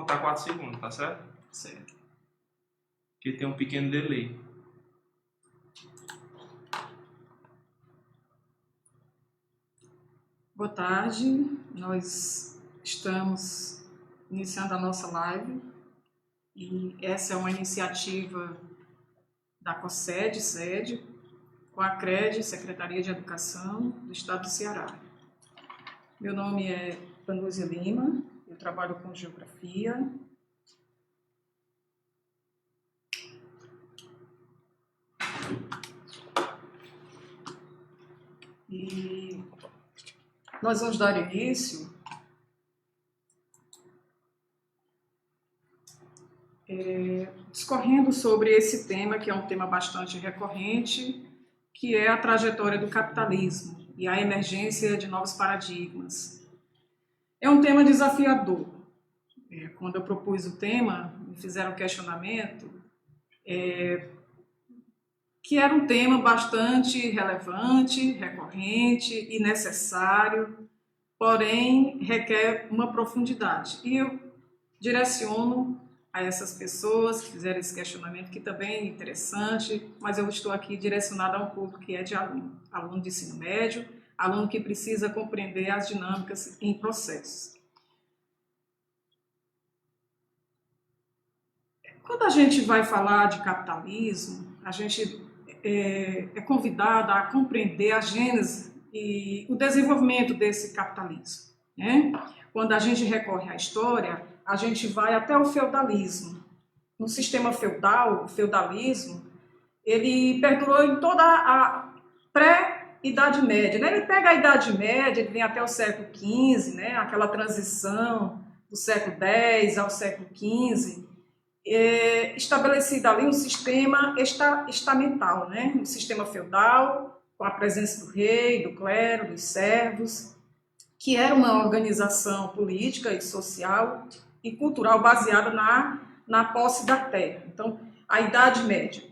contar 4 segundos, tá certo? Certo. Porque tem um pequeno delay. Boa tarde, nós estamos iniciando a nossa live e essa é uma iniciativa da COSED, SED, com a CRED, Secretaria de Educação do Estado do Ceará. Meu nome é Panúzia Lima, eu trabalho com Geografia. E nós vamos dar início discorrendo sobre esse tema, que é um tema bastante recorrente, que é a trajetória do capitalismo e a emergência de novos paradigmas. É um tema desafiador. Quando eu propus o tema, me fizeram um questionamento, que era um tema bastante relevante, recorrente e necessário, porém requer uma profundidade. E eu direciono a essas pessoas que fizeram esse questionamento, que também é interessante, mas eu estou aqui direcionada a um público que é de aluno, aluno de ensino médio, aluno que precisa compreender as dinâmicas em processos. Quando a gente vai falar de capitalismo, a gente é convidada a compreender a gênese e o desenvolvimento desse capitalismo, né? Quando a gente recorre à história, a gente vai até o feudalismo. No sistema feudal, o feudalismo, ele perdurou em toda a pré-Idade Média, né? Ele pega a Idade Média, ele vem até o século XV, né? Aquela transição do século X ao século XV, estabelecido ali um sistema estamental, né? Um sistema feudal, com a presença do rei, do clero, dos servos, que era uma organização política e social e cultural baseada na posse da terra. Então, a Idade Média,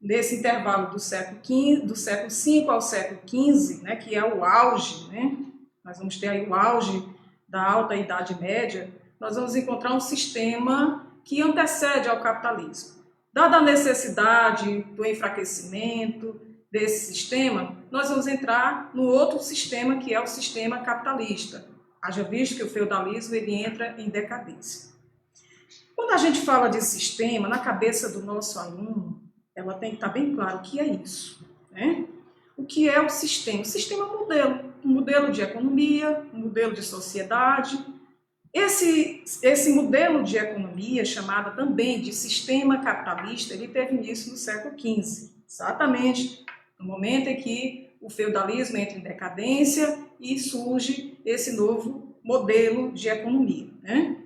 nesse intervalo do século V ao século XV, né, que é o auge, né? Nós vamos ter aí o auge da Alta Idade Média, nós vamos encontrar um sistema que antecede ao capitalismo. Dada a necessidade do enfraquecimento desse sistema, nós vamos entrar no outro sistema, que é o sistema capitalista. Haja visto que o feudalismo ele entra em decadência. Quando a gente fala de sistema, na cabeça do nosso aluno, ela tem que estar bem claro o que é isso, né? O que é o sistema? O sistema é um modelo de economia, um modelo de sociedade. Esse modelo de economia, chamado também de sistema capitalista, ele teve início no século XV, exatamente no momento em que o feudalismo entra em decadência e surge esse novo modelo de economia, né?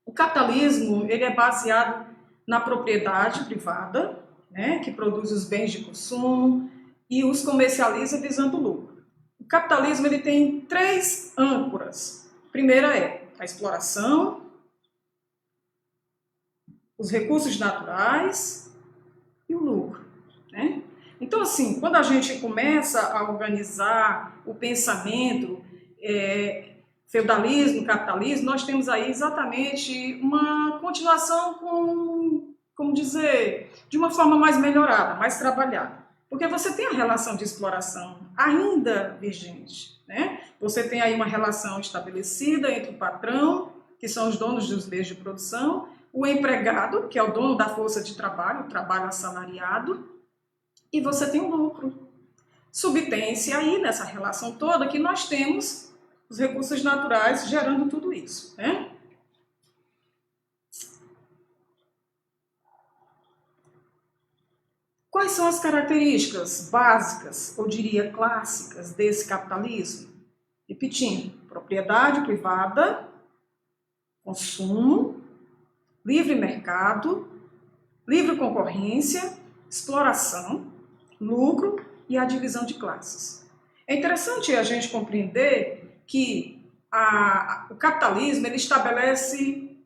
O capitalismo ele é baseado na propriedade privada, né, que produz os bens de consumo e os comercializa visando lucro. O capitalismo ele tem 3 âncoras. A primeira é a exploração, os recursos naturais e o lucro, né? Então, assim, quando a gente começa a organizar o pensamento feudalismo, capitalismo, nós temos aí exatamente uma continuação como dizer, de uma forma mais melhorada, mais trabalhada. Porque você tem a relação de exploração ainda vigente, né? Você tem aí uma relação estabelecida entre o patrão, que são os donos dos meios de produção, o empregado, que é o dono da força de trabalho, o trabalho assalariado, e você tem o lucro. Subtém-se aí, nessa relação toda, que nós temos os recursos naturais gerando tudo isso, né? Quais são as características básicas, ou diria clássicas, desse capitalismo? Repetindo, propriedade privada, consumo, livre mercado, livre concorrência, exploração, lucro e a divisão de classes. É interessante a gente compreender que o capitalismo ele estabelece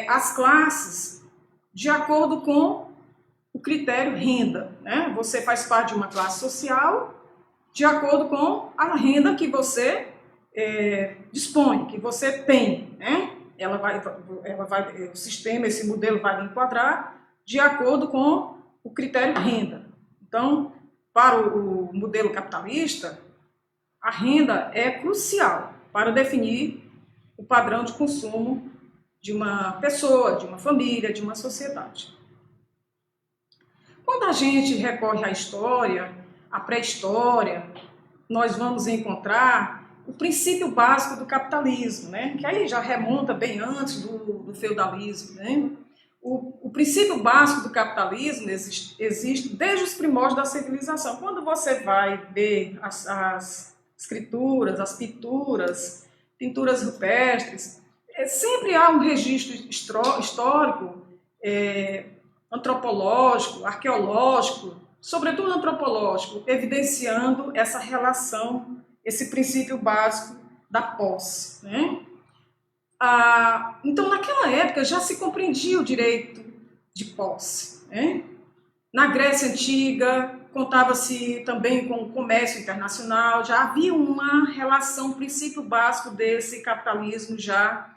as classes de acordo com o critério renda, né? Você faz parte de uma classe social de acordo com a renda que você dispõe, que você tem, né? o sistema, esse modelo vai enquadrar de acordo com o critério renda. Então, para o modelo capitalista, a renda é crucial para definir o padrão de consumo de uma pessoa, de uma família, de uma sociedade. Quando a gente recorre à história, à pré-história, nós vamos encontrar o princípio básico do capitalismo, né? Que aí já remonta bem antes do feudalismo, né? O princípio básico do capitalismo existe desde os primórdios da civilização. Quando você vai ver as escrituras, as pinturas rupestres, sempre há um registro histórico, antropológico, arqueológico, sobretudo antropológico, evidenciando essa relação, esse princípio básico da posse, né? Então, naquela época, já se compreendia o direito de posse, né? Na Grécia Antiga, contava-se também com o comércio internacional, já havia uma relação, um princípio básico desse capitalismo já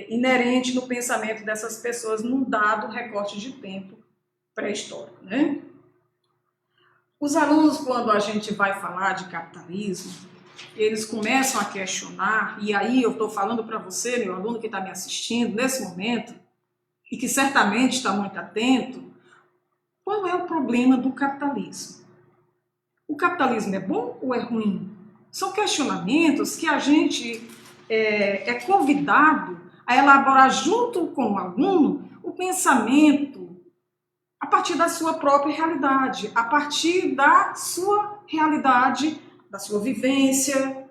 inerente no pensamento dessas pessoas num dado recorte de tempo pré-histórico, né? Os alunos, quando a gente vai falar de capitalismo, eles começam a questionar, e aí eu estou falando para você, meu aluno que está me assistindo nesse momento, e que certamente está muito atento, qual é o problema do capitalismo? O capitalismo é bom ou é ruim? São questionamentos que a gente é convidado a elaborar junto com o aluno o pensamento a partir da sua própria realidade, a partir da sua realidade, da sua vivência,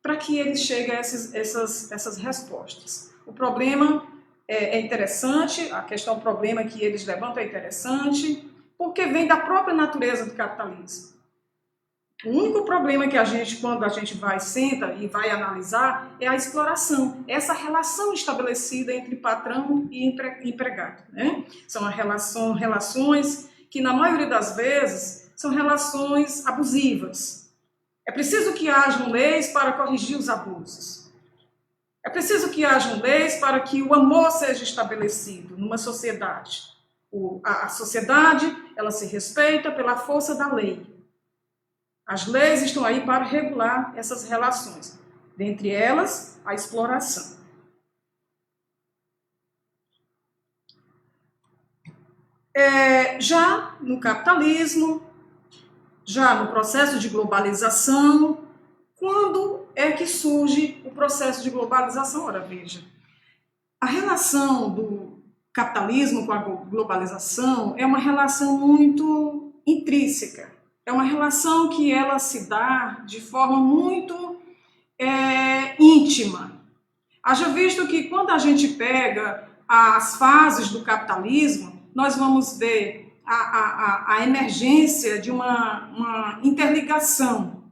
para que ele chegue a essas respostas. O problema é interessante, a questão problema que eles levantam é interessante, porque vem da própria natureza do capitalismo. O único problema que quando a gente senta e vai analisar, é a exploração, essa relação estabelecida entre patrão e empregado, né? São relações que, na maioria das vezes, são relações abusivas. É preciso que hajam leis para corrigir os abusos. É preciso que hajam leis para que o amor seja estabelecido numa sociedade. A sociedade, ela se respeita pela força da lei. As leis estão aí para regular essas relações, dentre elas a exploração. Já no capitalismo, já no processo de globalização, quando é que surge o processo de globalização? Ora, veja, a relação do capitalismo com a globalização é uma relação muito intrínseca. É uma relação que ela se dá de forma muito íntima. Haja visto que quando a gente pega as fases do capitalismo, nós vamos ver a emergência de uma interligação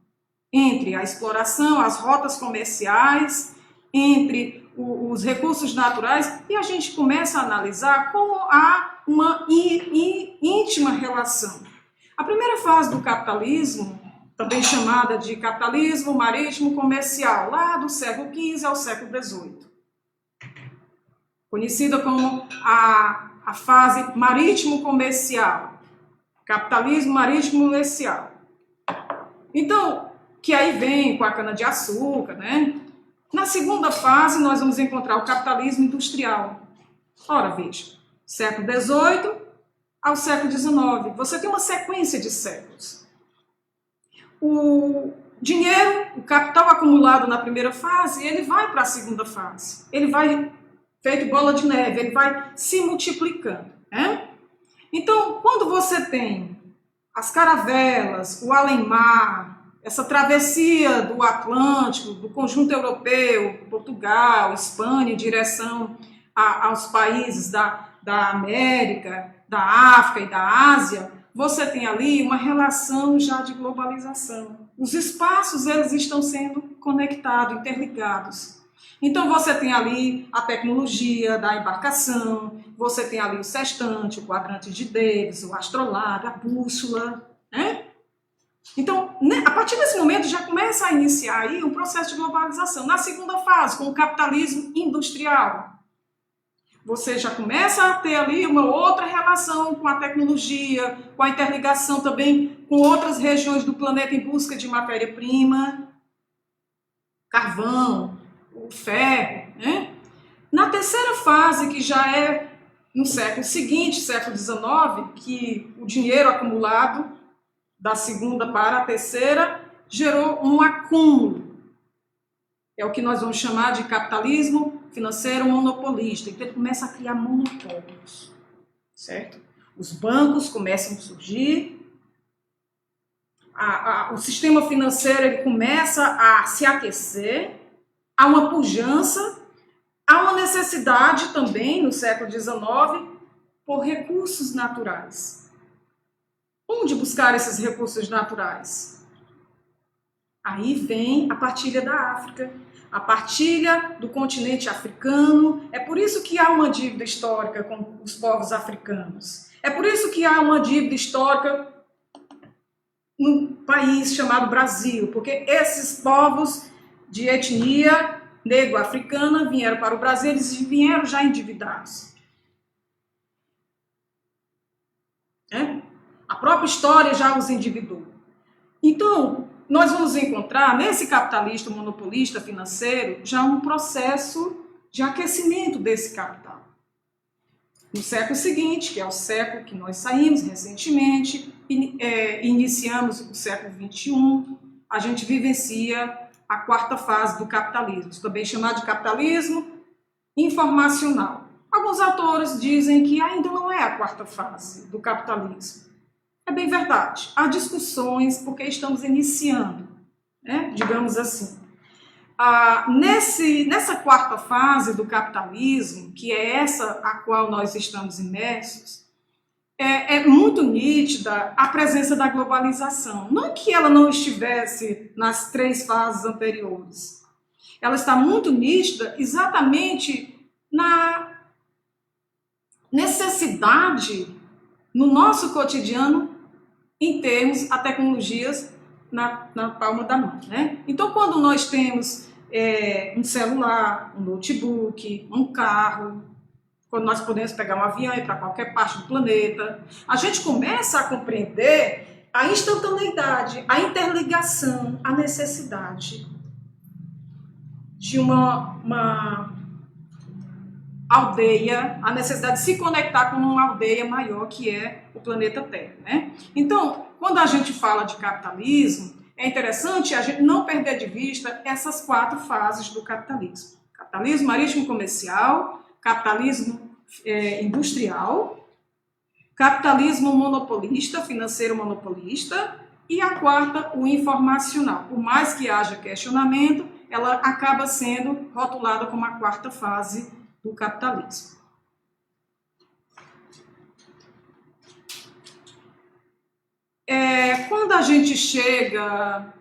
entre a exploração, as rotas comerciais, entre os recursos naturais, e a gente começa a analisar como há uma íntima relação. A primeira fase do capitalismo, também chamada de capitalismo marítimo comercial, lá do século XV ao século XVIII, conhecida como a fase marítimo comercial, capitalismo marítimo comercial. Então, que aí vem com a cana-de-açúcar, né? Na segunda fase, nós vamos encontrar o capitalismo industrial. Ora, veja, século XVIII ao século XIX. Você tem uma sequência de séculos. O dinheiro, o capital acumulado na primeira fase, ele vai para a segunda fase. Ele vai, feito bola de neve, ele vai se multiplicando, né? Então, quando você tem as caravelas, o além-mar, essa travessia do Atlântico, do conjunto europeu, Portugal, Espanha, em direção aos países da América, da África e da Ásia, você tem ali uma relação já de globalização. Os espaços, eles estão sendo conectados, interligados. Então, você tem ali a tecnologia da embarcação, você tem ali o sextante, o quadrante de Davis, o astrolabe, a bússola, né? Então, a partir desse momento já começa a iniciar aí um processo de globalização. Na segunda fase, com o capitalismo industrial, você já começa a ter ali uma outra relação com a tecnologia, com a interligação também com outras regiões do planeta em busca de matéria-prima, carvão, o ferro, né? Na terceira fase, que já é no século seguinte, século XIX, que o dinheiro acumulado da segunda para a terceira gerou um acúmulo. É o que nós vamos chamar de capitalismo financeiro monopolista. Então ele começa a criar monopólios, certo? Os bancos começam a surgir, o sistema financeiro ele começa a se aquecer, há uma pujança, há uma necessidade também no século XIX por recursos naturais. Onde buscar esses recursos naturais? Aí vem a partilha da África, a partilha do continente africano. É por isso que há uma dívida histórica com os povos africanos. É por isso que há uma dívida histórica num país chamado Brasil, porque esses povos de etnia negro-africana vieram para o Brasil, eles vieram já endividados. A própria história já os endividou. Então, nós vamos encontrar nesse capitalista monopolista financeiro já um processo de aquecimento desse capital. No século seguinte, que é o século que nós saímos recentemente, iniciamos o século XXI, a gente vivencia a quarta fase do capitalismo, também chamado de capitalismo informacional. Alguns autores dizem que ainda não é a quarta fase do capitalismo. É bem verdade. Há discussões porque estamos iniciando, né? Digamos assim. Nessa quarta fase do capitalismo, que é essa a qual nós estamos imersos, é muito nítida a presença da globalização. Não que ela não estivesse nas três fases anteriores. Ela está muito nítida exatamente na necessidade no nosso cotidiano em termos a tecnologias na palma da mão, né? Então, quando nós temos um celular, um notebook, um carro, quando nós podemos pegar um avião e ir para qualquer parte do planeta, a gente começa a compreender a instantaneidade, a interligação, a necessidade de uma aldeia, a necessidade de se conectar com uma aldeia maior que é o planeta Terra, né? Então, quando a gente fala de capitalismo, é interessante a gente não perder de vista essas quatro fases do capitalismo. Capitalismo marítimo comercial, capitalismo industrial, capitalismo monopolista, financeiro monopolista, e a quarta, o informacional. Por mais que haja questionamento, ela acaba sendo rotulada como a quarta fase do capitalismo. Quando a gente chega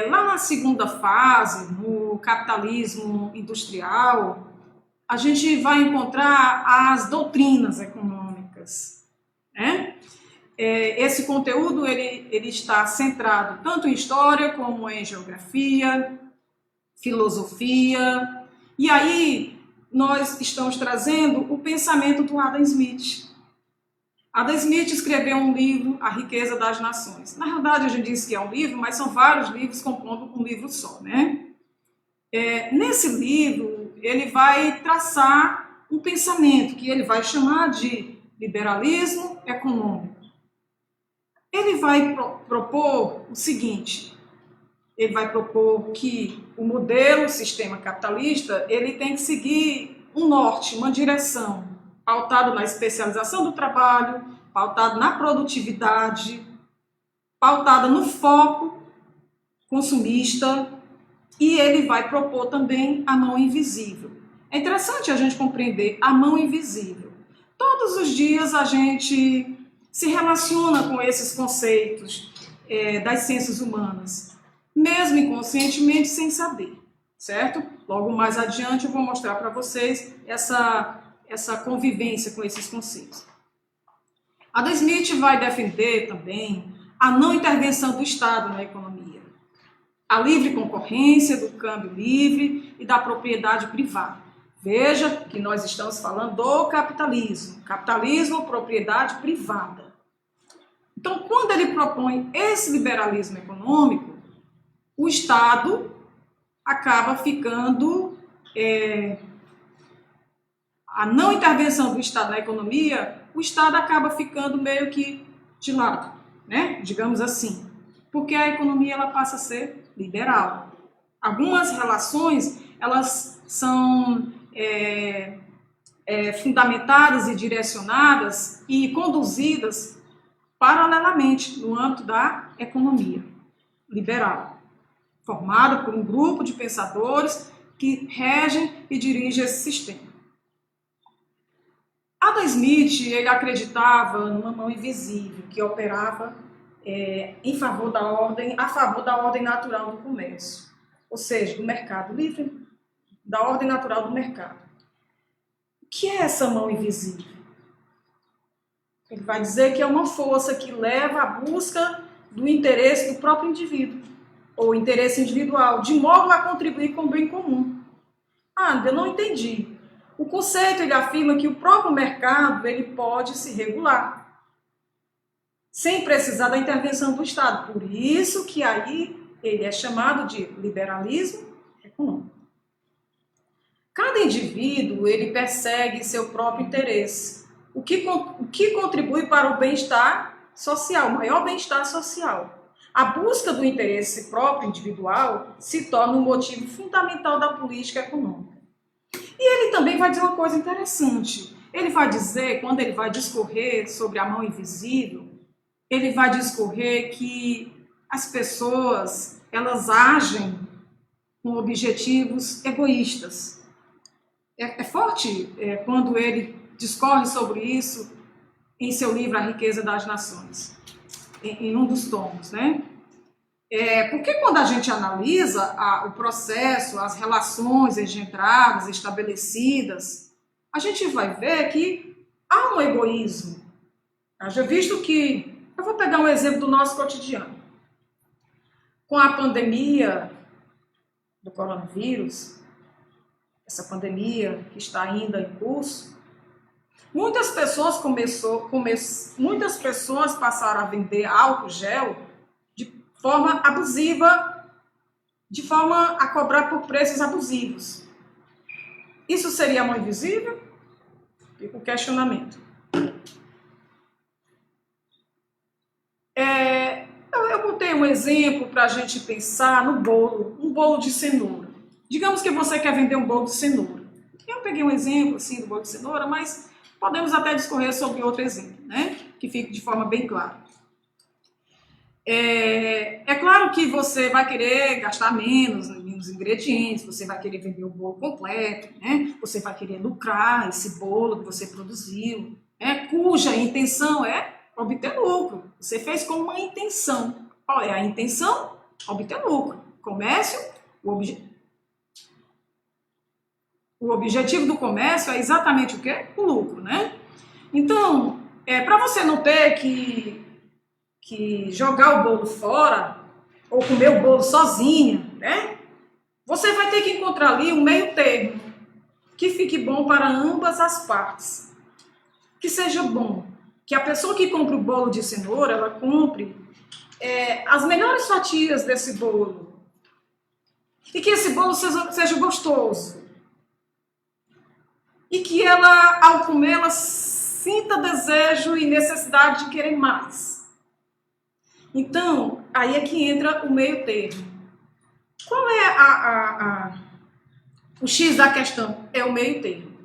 lá na segunda fase, no capitalismo industrial, a gente vai encontrar as doutrinas econômicas, né? Esse conteúdo ele está centrado tanto em história como em geografia, filosofia, e aí nós estamos trazendo o pensamento do Adam Smith. Adam Smith escreveu um livro, A Riqueza das Nações. Na verdade, a gente diz que é um livro, mas são vários livros compondo um livro só, né? Nesse livro, ele vai traçar um pensamento que ele vai chamar de liberalismo econômico. Ele vai propor o seguinte: ele vai propor que o modelo, o sistema capitalista, ele tem que seguir um norte, uma direção, pautado na especialização do trabalho, pautado na produtividade, pautada no foco consumista, e ele vai propor também a mão invisível. É interessante a gente compreender a mão invisível. Todos os dias a gente se relaciona com esses conceitos das ciências humanas, mesmo inconscientemente, sem saber, certo? Logo mais adiante eu vou mostrar para vocês essa convivência com esses conceitos. Adam Smith vai defender também a não intervenção do Estado na economia, a livre concorrência, do câmbio livre e da propriedade privada. Veja que nós estamos falando do capitalismo. Capitalismo, propriedade privada. Então, quando ele propõe esse liberalismo econômico, o Estado acaba ficando... a não intervenção do Estado na economia, o Estado acaba ficando meio que de lado, né? Digamos assim. Porque a economia ela passa a ser liberal. Algumas relações, elas são fundamentadas e direcionadas e conduzidas paralelamente no âmbito da economia liberal, formada por um grupo de pensadores que regem e dirigem esse sistema. Adam Smith, ele acreditava numa mão invisível que operava a favor da ordem natural do comércio, ou seja, do mercado livre, da ordem natural do mercado. O que é essa mão invisível? Ele vai dizer que é uma força que leva à busca do interesse do próprio indivíduo, ou interesse individual, de modo a contribuir com o bem comum. Eu não entendi. O conceito ele afirma que o próprio mercado ele pode se regular, sem precisar da intervenção do Estado. Por isso que aí ele é chamado de liberalismo econômico. Cada indivíduo ele persegue seu próprio interesse, o que contribui para o bem-estar social, o maior bem-estar social. A busca do interesse próprio individual se torna um motivo fundamental da política econômica. E ele também vai dizer uma coisa interessante. Ele vai dizer, quando ele vai discorrer sobre a mão invisível, ele vai discorrer que as pessoas, elas agem com objetivos egoístas. É forte quando ele discorre sobre isso em seu livro A Riqueza das Nações, em um dos tomos, né? Porque quando a gente analisa o processo, as relações engendradas, estabelecidas, a gente vai ver que há um egoísmo. Já visto que, eu vou pegar um exemplo do nosso cotidiano. Com a pandemia do coronavírus, essa pandemia que está ainda em curso, muitas pessoas passaram a vender álcool gel de forma abusiva, de forma a cobrar por preços abusivos. Isso seria a mão invisível? Fica o questionamento. Eu botei um exemplo para a gente pensar no bolo, um bolo de cenoura. Digamos que você quer vender um bolo de cenoura. Eu peguei um exemplo assim do bolo de cenoura, mas podemos até discorrer sobre outro exemplo, né? Que fique de forma bem clara. É claro que você vai querer gastar menos ingredientes, você vai querer vender o bolo completo, né? Você vai querer lucrar esse bolo que você produziu, cuja intenção é obter lucro. Você fez com uma intenção. Qual é a intenção? Obter lucro. Comércio, o objetivo do comércio é exatamente o quê? O lucro, né? Então, para você não ter que jogar o bolo fora ou comer o bolo sozinha, né? Você vai ter que encontrar ali um meio termo que fique bom para ambas as partes. Que seja bom. Que a pessoa que compra o bolo de cenoura, ela compre as melhores fatias desse bolo. E que esse bolo seja gostoso. E que ela, ao comer, ela sinta desejo e necessidade de querer mais. Então, aí é que entra o meio termo. Qual é o X da questão? É o meio termo.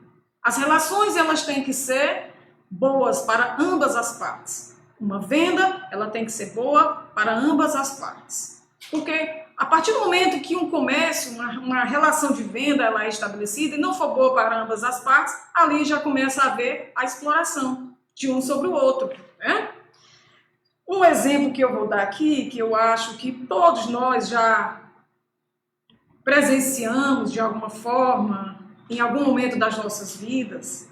As relações, elas têm que ser boas para ambas as partes. Uma venda, ela tem que ser boa para ambas as partes. Porque a partir do momento que um comércio, uma relação de venda, ela é estabelecida e não for boa para ambas as partes, ali já começa a haver a exploração de um sobre o outro, né? Um exemplo que eu vou dar aqui, que eu acho que todos nós já presenciamos de alguma forma, em algum momento das nossas vidas,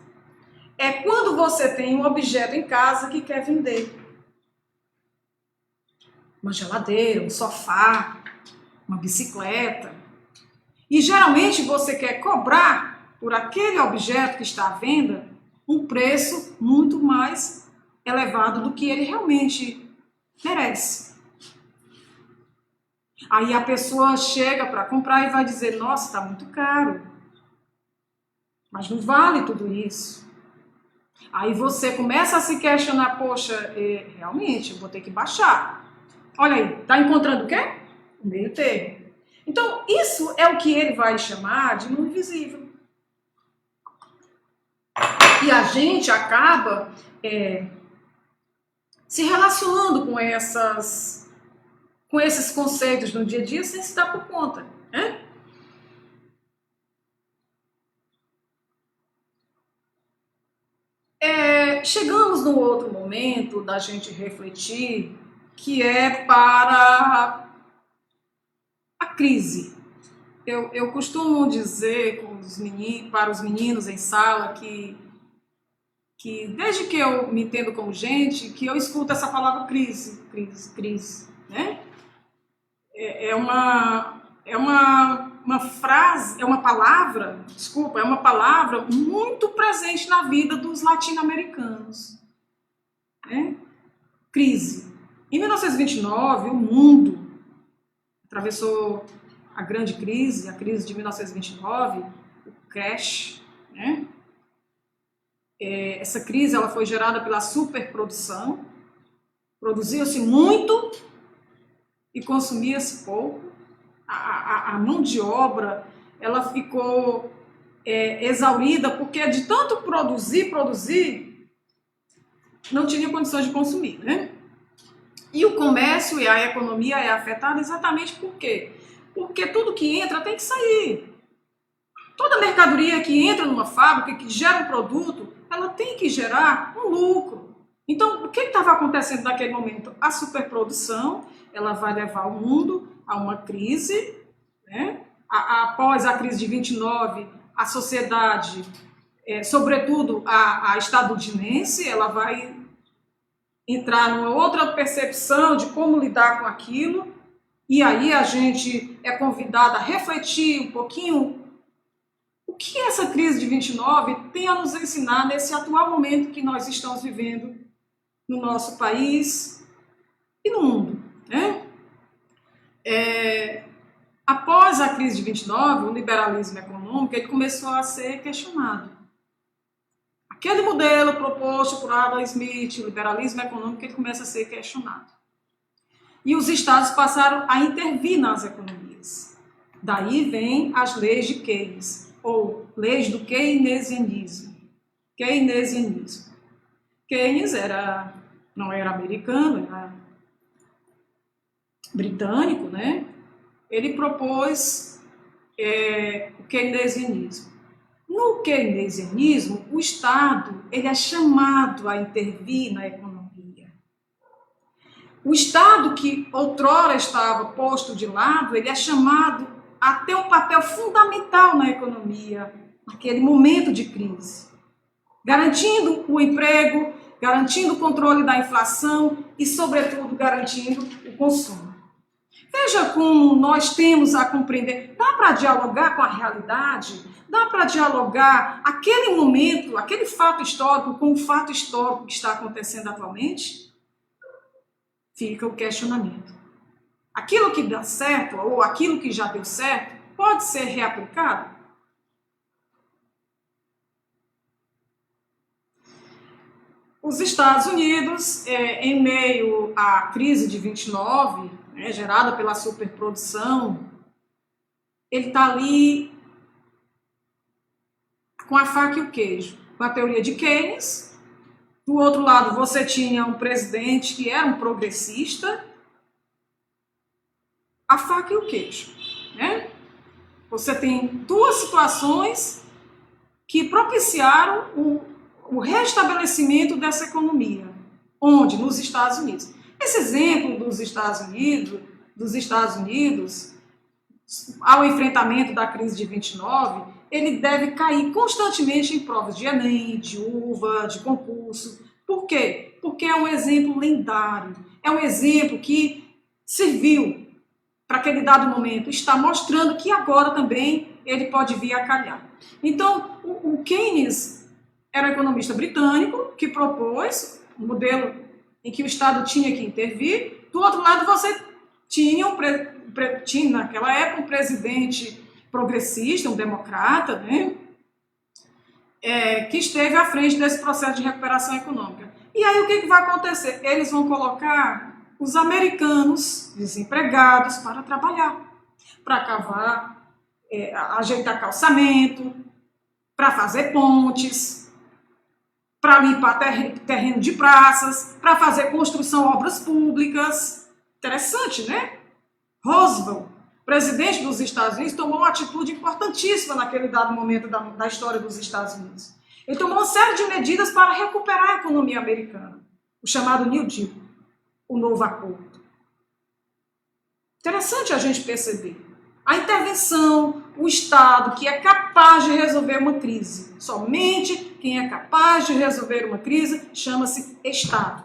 é quando você tem um objeto em casa que quer vender. uma geladeira, um sofá, uma bicicleta. E geralmente você quer cobrar por aquele objeto que está à venda um preço muito mais elevado do que ele realmente merece. Aí a pessoa chega para comprar e vai dizer, nossa, está muito caro, mas não vale tudo isso. Aí você começa a se questionar, poxa, realmente, eu vou ter que baixar. Olha aí, está encontrando o quê? O meio termo. Então, isso é o que ele vai chamar de no invisível. E a gente acaba se relacionando com esses conceitos no dia a dia sem se dar por conta, né? Chegamos no outro momento da gente refletir, que é para a crise. Eu costumo dizer para os meninos em sala que desde que eu me entendo como gente, que eu escuto essa palavra crise, né? É uma frase, é uma palavra muito presente na vida dos latino-americanos, né? Crise. Em 1929, o mundo atravessou a grande crise, a crise de 1929, o crash, né? Essa crise ela foi gerada pela superprodução, produzia-se muito e consumia-se pouco. A mão de obra ela ficou exaurida porque de tanto produzir, não tinha condições de consumir, né? E o comércio e a economia é afetada exatamente por quê? Porque tudo que entra tem que sair. Toda mercadoria que entra numa fábrica, que gera um produto, ela tem que gerar um lucro. Então, o que estava acontecendo naquele momento? A superprodução, ela vai levar o mundo a uma crise, né? Após a crise de 29, a sociedade, sobretudo a estadunidense, ela vai entrar numa outra percepção de como lidar com aquilo, e aí a gente é convidado a refletir um pouquinho o que essa crise de 29 tem a nos ensinar nesse atual momento que nós estamos vivendo no nosso país e no mundo, né? Após a crise de 29, o liberalismo econômico ele começou a ser questionado. Aquele modelo proposto por Adam Smith, o liberalismo econômico, ele começa a ser questionado. E os estados passaram a intervir nas economias. Daí vem as leis de Keynes, ou leis do keynesianismo. Keynes não era americano, era britânico, né? Ele propôs o keynesianismo. No keynesianismo, o Estado ele é chamado a intervir na economia. O Estado que outrora estava posto de lado, ele é chamado a ter um papel fundamental na economia, naquele momento de crise, garantindo o emprego, garantindo o controle da inflação e, sobretudo, garantindo o consumo. Veja como nós temos a compreender, dá para dialogar com a realidade, dá para dialogar aquele momento, aquele fato histórico com o fato histórico que está acontecendo atualmente? Fica o questionamento. Aquilo que dá certo ou aquilo que já deu certo pode ser reaplicado? Os Estados Unidos, em meio à crise de 29, gerada pela superprodução, ele está ali com a faca e o queijo, com a teoria de Keynes. Do outro lado, você tinha um presidente que era um progressista, a faca e o queijo, né? Você tem duas situações que propiciaram o restabelecimento dessa economia. Onde? Nos Estados Unidos. Esse exemplo dos Estados Unidos, ao enfrentamento da crise de 29, ele deve cair constantemente em provas de Enem, de UVA, de concurso. Por quê? Porque é um exemplo lendário. É um exemplo que serviu para aquele dado momento, está mostrando que agora também ele pode vir a calhar. Então, o Keynes era um economista britânico que propôs um modelo em que o Estado tinha que intervir. Do outro lado, você tinha, tinha naquela época um presidente progressista, um democrata, né, que esteve à frente desse processo de recuperação econômica. E aí o que vai acontecer? Eles vão colocar os americanos desempregados para trabalhar, para cavar, ajeitar calçamento, para fazer pontes, para limpar terreno de praças, para fazer construção, obras públicas. Interessante, né? Roosevelt, presidente dos Estados Unidos, tomou uma atitude importantíssima naquele dado momento da história dos Estados Unidos. Ele tomou uma série de medidas para recuperar a economia americana, o chamado New Deal, o novo acordo. Interessante a gente perceber. A intervenção, o Estado que é capaz de resolver uma crise. Somente quem é capaz de resolver uma crise chama-se Estado.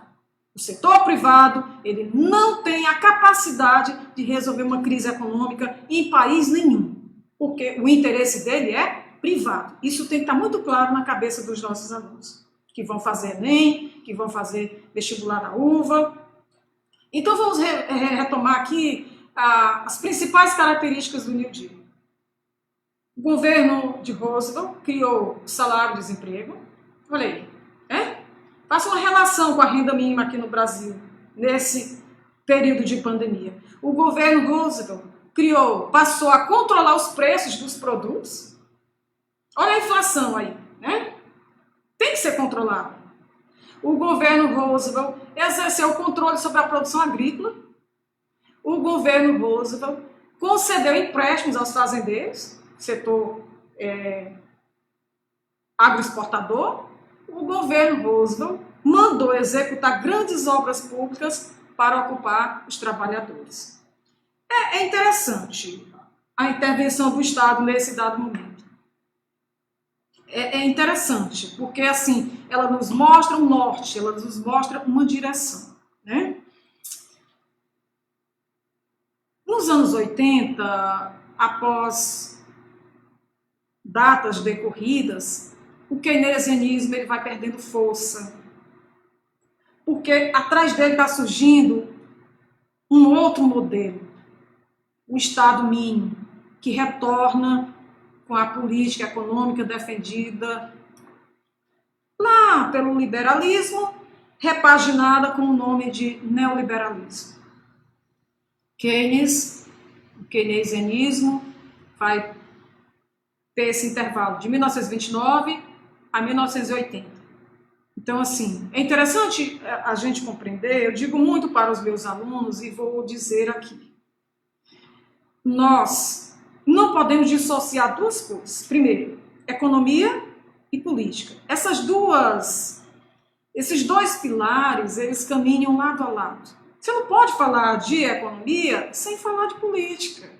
O setor privado, ele não tem a capacidade de resolver uma crise econômica em país nenhum, porque o interesse dele é privado. Isso tem que estar muito claro na cabeça dos nossos alunos, que vão fazer Enem, que vão fazer vestibular da UVA. Então vamos retomar aqui as principais características do New Deal. O governo de Roosevelt criou o salário-desemprego. Olha aí, faça uma relação com a renda mínima aqui no Brasil, nesse período de pandemia. O governo Roosevelt passou a controlar os preços dos produtos. Olha a inflação aí, né? Tem que ser controlado. O governo Roosevelt exerceu o controle sobre a produção agrícola. O governo Roosevelt concedeu empréstimos aos fazendeiros, setor agroexportador. O governo Roosevelt mandou executar grandes obras públicas para ocupar os trabalhadores. É interessante a intervenção do Estado nesse dado momento. É interessante, porque assim, ela nos mostra um norte, ela nos mostra uma direção, né? Nos anos 80, após datas decorridas, o keynesianismo ele vai perdendo força, porque atrás dele está surgindo um outro modelo, o Estado mínimo, que retorna com a política econômica defendida lá pelo liberalismo, repaginada com o nome de neoliberalismo. O keynesianismo vai ter esse intervalo de 1929 a 1980. Então, assim, é interessante a gente compreender, eu digo muito para os meus alunos e vou dizer aqui. Nós não podemos dissociar duas coisas. Primeiro, economia e política. Esses dois pilares, eles caminham lado a lado. Você não pode falar de economia sem falar de política.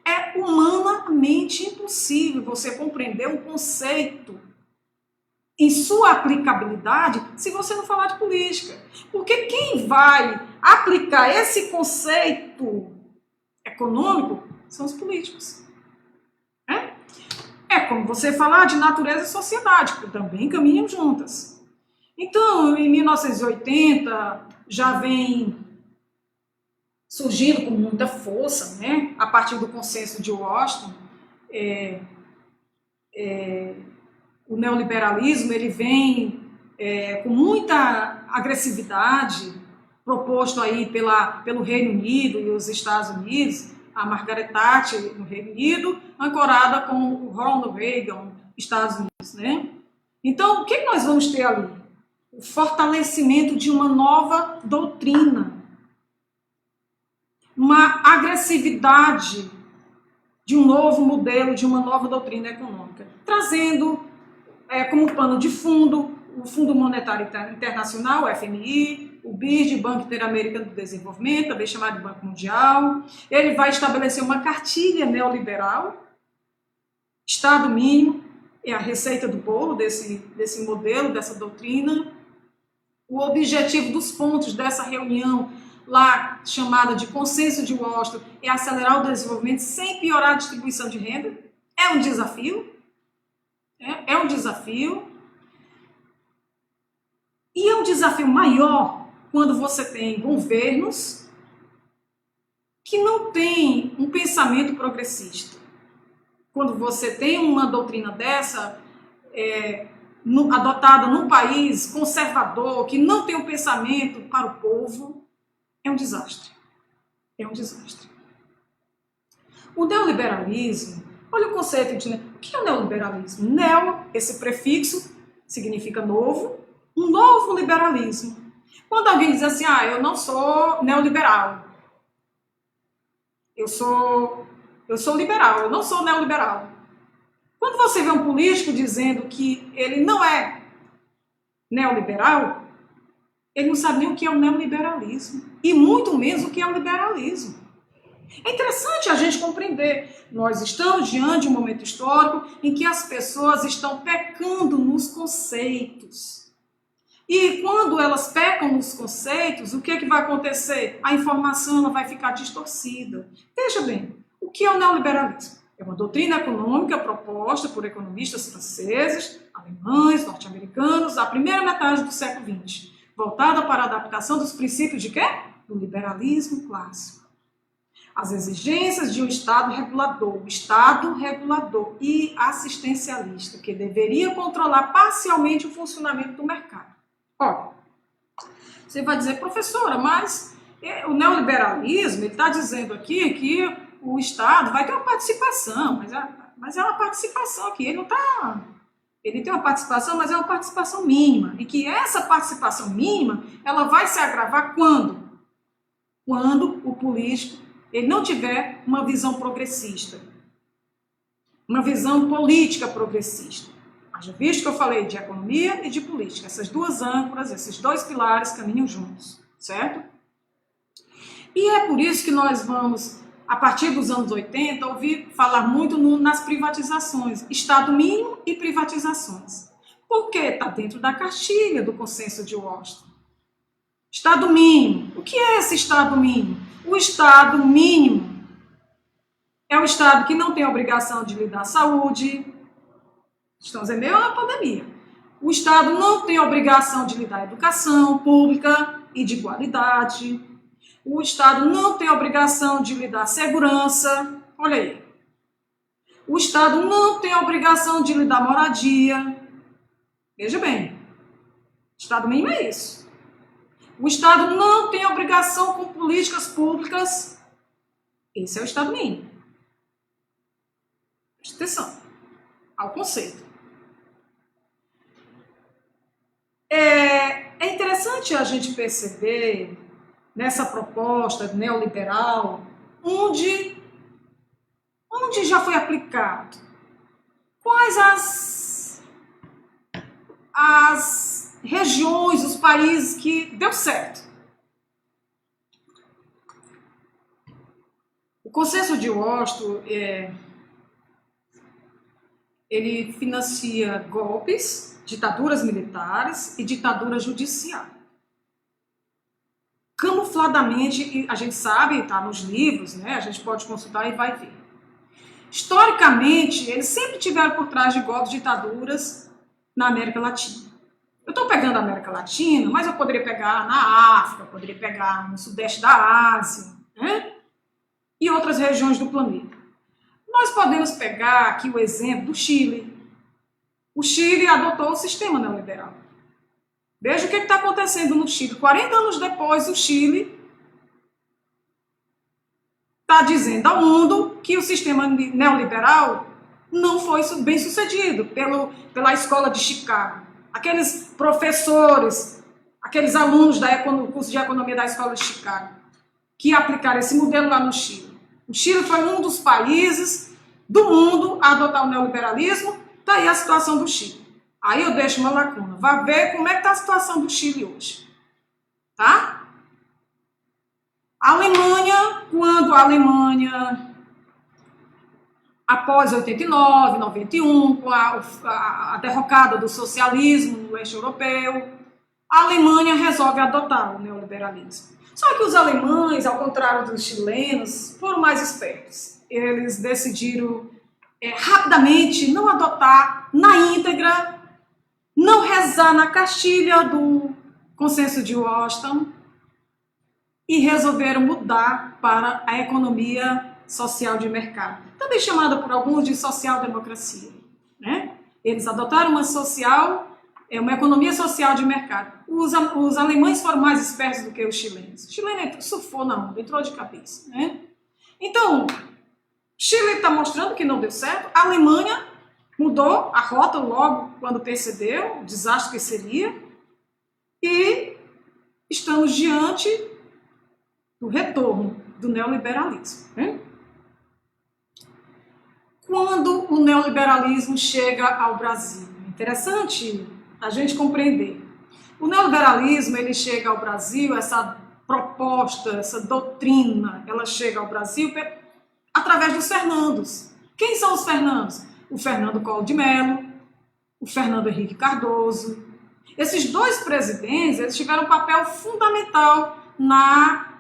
É humanamente impossível você compreender um conceito em sua aplicabilidade se você não falar de política. Porque quem vai aplicar esse conceito econômico são os políticos. É como você falar de natureza e sociedade, que também caminham juntas. Então, em 1980, já vem surgindo com muita força, né, a partir do consenso de Washington, o neoliberalismo ele vem com muita agressividade, proposto aí pelo Reino Unido e os Estados Unidos, a Margaret Thatcher no Reino Unido, ancorada com o Ronald Reagan, Estados Unidos, né? Então, o que nós vamos ter ali? O fortalecimento de uma nova doutrina, uma agressividade de um novo modelo, de uma nova doutrina econômica, trazendo como pano de fundo o Fundo Monetário Internacional, o FMI, o BID, Banco Interamericano do Desenvolvimento, também chamado de Banco Mundial. Ele vai estabelecer uma cartilha neoliberal, Estado mínimo, é a receita do bolo desse modelo, dessa doutrina. O objetivo dos pontos dessa reunião lá chamada de consenso de Washington, é acelerar o desenvolvimento sem piorar a distribuição de renda. É um desafio. É um desafio. E é um desafio maior quando você tem governos que não têm um pensamento progressista. Quando você tem uma doutrina dessa, adotada num país conservador, que não tem um pensamento para o povo, é um desastre. É um desastre. O neoliberalismo, olha o conceito de... O que é o neoliberalismo? Neo, esse prefixo, significa novo, um novo liberalismo. Quando alguém diz assim, eu não sou neoliberal, eu sou liberal, eu não sou neoliberal. Quando você vê um político dizendo que ele não é neoliberal, ele não sabe nem o que é o neoliberalismo, e muito menos o que é o liberalismo. É interessante a gente compreender. Nós estamos diante de um momento histórico em que as pessoas estão pecando nos conceitos. E quando elas pecam nos conceitos, o que é que vai acontecer? A informação ela vai ficar distorcida. Veja bem, o que é o neoliberalismo? É uma doutrina econômica proposta por economistas franceses, alemães, norte-americanos, da primeira metade do século XX, voltada para a adaptação dos princípios de quê? Do liberalismo clássico. As exigências de um Estado regulador e assistencialista, que deveria controlar parcialmente o funcionamento do mercado. Olha, você vai dizer, professora, mas o neoliberalismo, ele está dizendo aqui que o Estado vai ter uma participação, mas é uma participação aqui, ele tem uma participação, mas é uma participação mínima, e que essa participação mínima, ela vai se agravar quando? Quando o político ele não tiver uma visão progressista, uma visão política progressista. Haja visto que eu falei de economia e de política, essas duas âncoras, esses dois pilares caminham juntos, certo? E é por isso que nós vamos, a partir dos anos 80, ouvir falar muito nas privatizações, Estado mínimo e privatizações. Porque está dentro da cartilha do consenso de Washington. Estado mínimo. O que é esse Estado mínimo? O Estado mínimo é o Estado que não tem a obrigação de lhe dar saúde. Estamos em meio a uma pandemia. O Estado não tem a obrigação de lhe dar educação pública e de qualidade. O Estado não tem a obrigação de lhe dar segurança. Olha aí. O Estado não tem a obrigação de lhe dar moradia. Veja bem. O Estado mínimo é isso. O Estado não tem obrigação com políticas públicas. Esse é o Estado mínimo. Presta atenção ao conceito. É interessante a gente perceber nessa proposta neoliberal onde já foi aplicado. Quais as regiões, os países que deu certo. O consenso de Washington, ele financia golpes, ditaduras militares e ditadura judiciária. Camufladamente, a gente sabe, está nos livros, né? A gente pode consultar e vai ver. Historicamente, eles sempre tiveram por trás de golpes, ditaduras na América Latina. Eu estou pegando a América Latina, mas eu poderia pegar na África, eu poderia pegar no Sudeste da Ásia, né? E outras regiões do planeta. Nós podemos pegar aqui o exemplo do Chile. O Chile adotou o sistema neoliberal. Veja o que está acontecendo no Chile. 40 anos depois, o Chile está dizendo ao mundo que o sistema neoliberal não foi bem sucedido pela escola de Chicago. Aqueles professores, aqueles alunos do curso de economia da escola de Chicago, que aplicaram esse modelo lá no Chile. O Chile foi um dos países do mundo a adotar o neoliberalismo. Está aí a situação do Chile. Aí eu deixo uma lacuna. Vá ver como é que está a situação do Chile hoje. Tá? A Alemanha, quando a Alemanha, após 89, 91, com a derrocada do socialismo no leste europeu, a Alemanha resolve adotar o neoliberalismo. Só que os alemães, ao contrário dos chilenos, foram mais espertos. Eles decidiram rapidamente não adotar na íntegra, não rezar na cartilha do Consenso de Washington e resolveram mudar para a economia social de mercado, também chamada por alguns de social-democracia, né? Eles adotaram uma economia social de mercado. Os alemães foram mais espertos do que os chilenos. O chileno surfou na onda, entrou de cabeça, né? Então, Chile está mostrando que não deu certo. A Alemanha mudou a rota logo quando percebeu o desastre que seria. E estamos diante do retorno do neoliberalismo, né? Quando o neoliberalismo chega ao Brasil, é interessante a gente compreender. O neoliberalismo, ele chega ao Brasil, essa proposta, essa doutrina, ela chega ao Brasil através dos Fernandos. Quem são os Fernandos? O Fernando Collor de Mello, o Fernando Henrique Cardoso. Esses dois presidentes, eles tiveram um papel fundamental na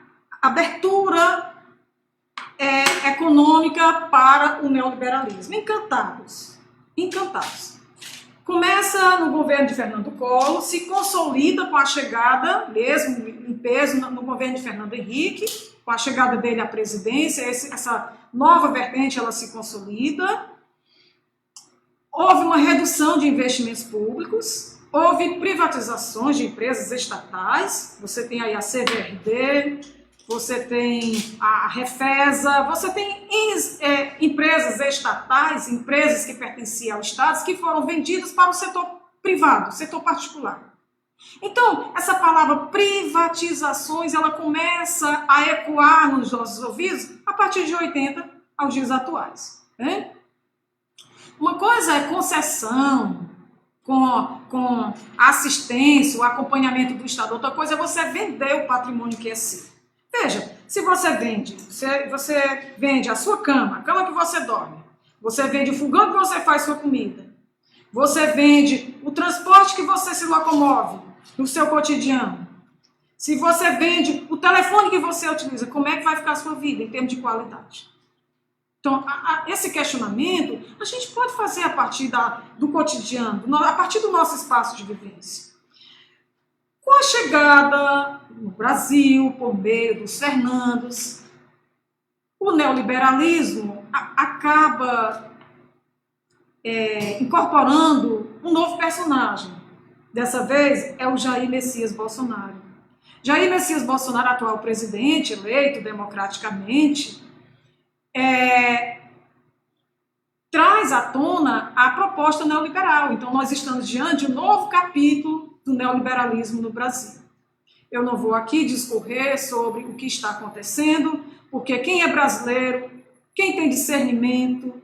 abertura econômica para o neoliberalismo. Encantados. Começa no governo de Fernando Collor, se consolida com a chegada, mesmo em peso, no governo de Fernando Henrique, com a chegada dele à presidência, essa nova vertente ela se consolida. Houve uma redução de investimentos públicos, houve privatizações de empresas estatais, você tem aí a CVRD, você tem a Refesa, você tem empresas estatais, empresas que pertenciam ao Estado, que foram vendidas para o setor privado, setor particular. Então, essa palavra privatizações, ela começa a ecoar nos nossos ouvidos a partir de 80 aos dias atuais, né? Uma coisa é concessão, com assistência, o acompanhamento do Estado. Outra coisa é você vender o patrimônio que é seu. Veja, se você vende a sua cama, a cama que você dorme, você vende o fogão que você faz sua comida, você vende o transporte que você se locomove no seu cotidiano, se você vende o telefone que você utiliza, como é que vai ficar a sua vida em termos de qualidade? Então, esse questionamento a gente pode fazer a partir do cotidiano, a partir do nosso espaço de vivência. Com a chegada no Brasil, por meio dos Fernandos, o neoliberalismo acaba incorporando um novo personagem. Dessa vez é o Jair Messias Bolsonaro. Jair Messias Bolsonaro, atual presidente, eleito democraticamente, traz à tona a proposta neoliberal. Então, nós estamos diante de um novo capítulo do neoliberalismo no Brasil. Eu não vou aqui discorrer sobre o que está acontecendo, porque quem é brasileiro, quem tem discernimento,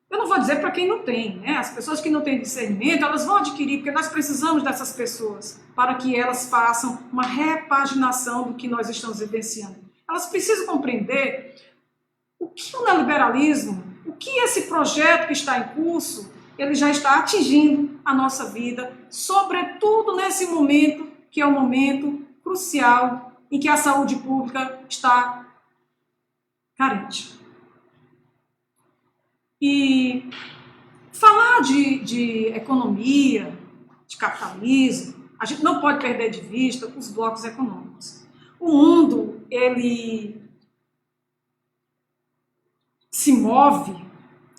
eu não vou dizer para quem não tem, né? As pessoas que não têm discernimento, elas vão adquirir, porque nós precisamos dessas pessoas para que elas façam uma repaginação do que nós estamos vivenciando. Elas precisam compreender o que o neoliberalismo, o que esse projeto que está em curso, ele já está atingindo a nossa vida, sobretudo nesse momento, que é um momento crucial, em que a saúde pública está carente. E falar de economia, de capitalismo, a gente não pode perder de vista os blocos econômicos. O mundo, ele se move,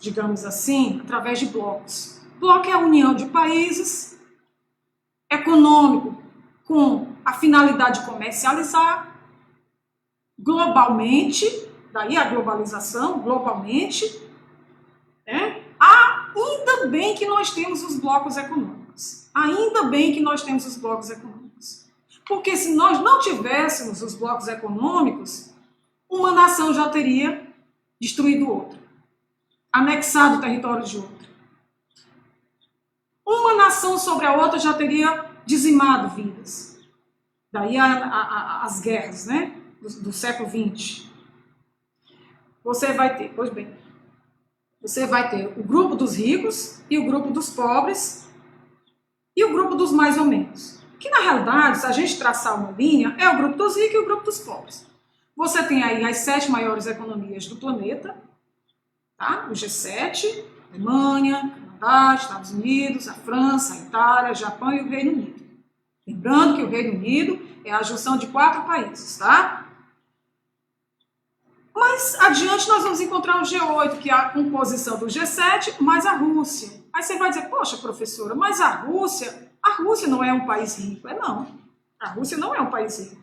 digamos assim, através de blocos. Bloco é a união de países, econômico, com a finalidade de comercializar globalmente, daí a globalização, globalmente, né? Ainda bem que nós temos os blocos econômicos. Ainda bem que nós temos os blocos econômicos. Porque se nós não tivéssemos os blocos econômicos, uma nação já teria destruído outra, anexado o território de outra. Uma nação sobre a outra já teria dizimado vidas. Daí as guerras, né, do século XX. Você vai ter o grupo dos ricos e o grupo dos pobres e o grupo dos mais ou menos. Que na realidade, se a gente traçar uma linha, é o grupo dos ricos e o grupo dos pobres. Você tem aí as 7 maiores economias do planeta, tá? O G7, Alemanha, Canadá, Estados Unidos, a França, a Itália, o Japão e o Reino Unido. Lembrando que o Reino Unido é a junção de 4 países, tá? Mas adiante nós vamos encontrar o G8, que é a composição do G7, mais a Rússia. Aí você vai dizer, poxa, professora, mas a Rússia não é um país rico. Não, a Rússia não é um país rico.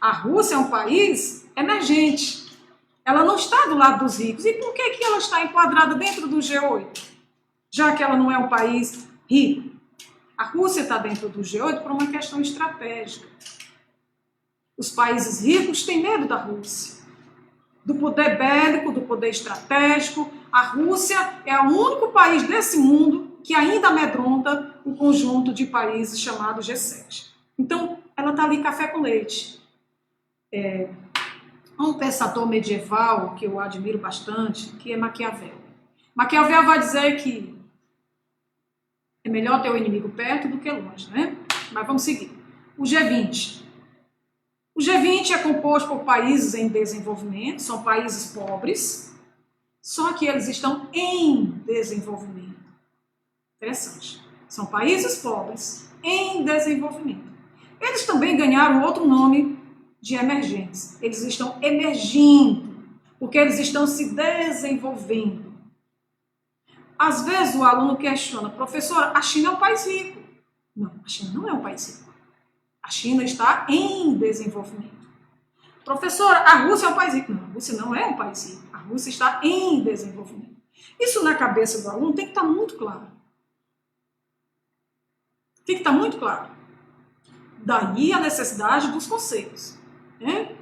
A Rússia é um país emergente. Ela não está do lado dos ricos. E por que ela está enquadrada dentro do G8? Já que ela não é um país rico. A Rússia está dentro do G8 por uma questão estratégica. Os países ricos têm medo da Rússia. Do poder bélico, do poder estratégico. A Rússia é o único país desse mundo que ainda amedronta o conjunto de países chamado G7. Então, ela está ali café com leite. Um pensador medieval que eu admiro bastante, que é Maquiavel. Maquiavel vai dizer que é melhor ter o inimigo perto do que longe, né? Mas vamos seguir. O G20. O G20 é composto por países em desenvolvimento, são países pobres, só que eles estão em desenvolvimento. Interessante. São países pobres em desenvolvimento. Eles também ganharam outro nome de emergentes. Eles estão emergindo, porque eles estão se desenvolvendo. Às vezes o aluno questiona, professora, a China é um país rico. Não, a China não é um país rico. A China está em desenvolvimento. Professora, a Rússia é um país rico. Não, a Rússia não é um país rico. A Rússia está em desenvolvimento. Isso na cabeça do aluno tem que estar muito claro. Tem que estar muito claro. Daí a necessidade dos conceitos. Né?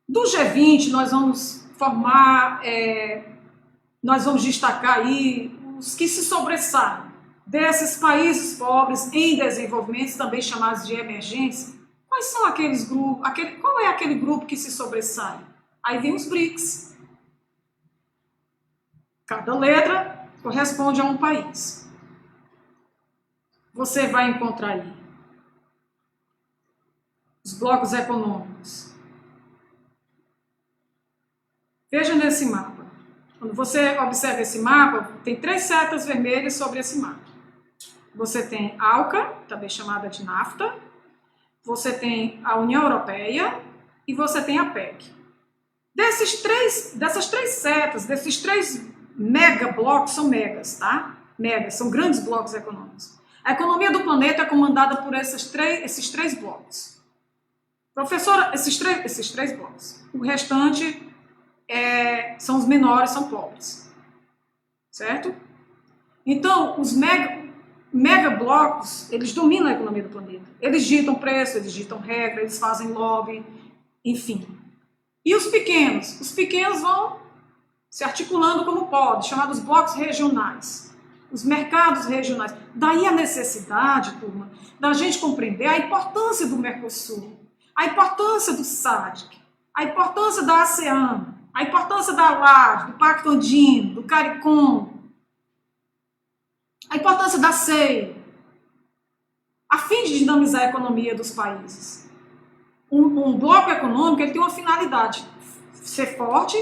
Do G20, nós vamos formar, nós vamos destacar aí os que se sobressaem. Desses países pobres em desenvolvimento, também chamados de emergência, quais são aqueles grupos, qual é aquele grupo que se sobressai? Aí vem os BRICS. Cada letra corresponde a um país. Você vai encontrar aí os blocos econômicos. Veja nesse mapa. Quando você observa esse mapa, tem 3 setas vermelhas sobre esse mapa. Você tem a ALCA, também chamada de NAFTA, você tem a União Europeia e você tem a PEC. Dessas três setas, desses 3 megablocos, são megas, tá? Megas, são grandes blocos econômicos. A economia do planeta é comandada por esses três blocos. Professora, esses três blocos. O restante são os menores, são pobres. Certo? Então, os megablocos, eles dominam a economia do planeta. Eles ditam preço, eles ditam regra, eles fazem lobby, enfim. E os pequenos? Os pequenos vão se articulando como podem, chamados blocos regionais. Os mercados regionais. Daí a necessidade, turma, da gente compreender a importância do Mercosul, a importância do SADC, a importância da ASEAN, a importância da LAD, do Pacto Andino, do CARICOM, a importância da CEI, a fim de dinamizar a economia dos países. Um bloco econômico ele tem uma finalidade, ser forte,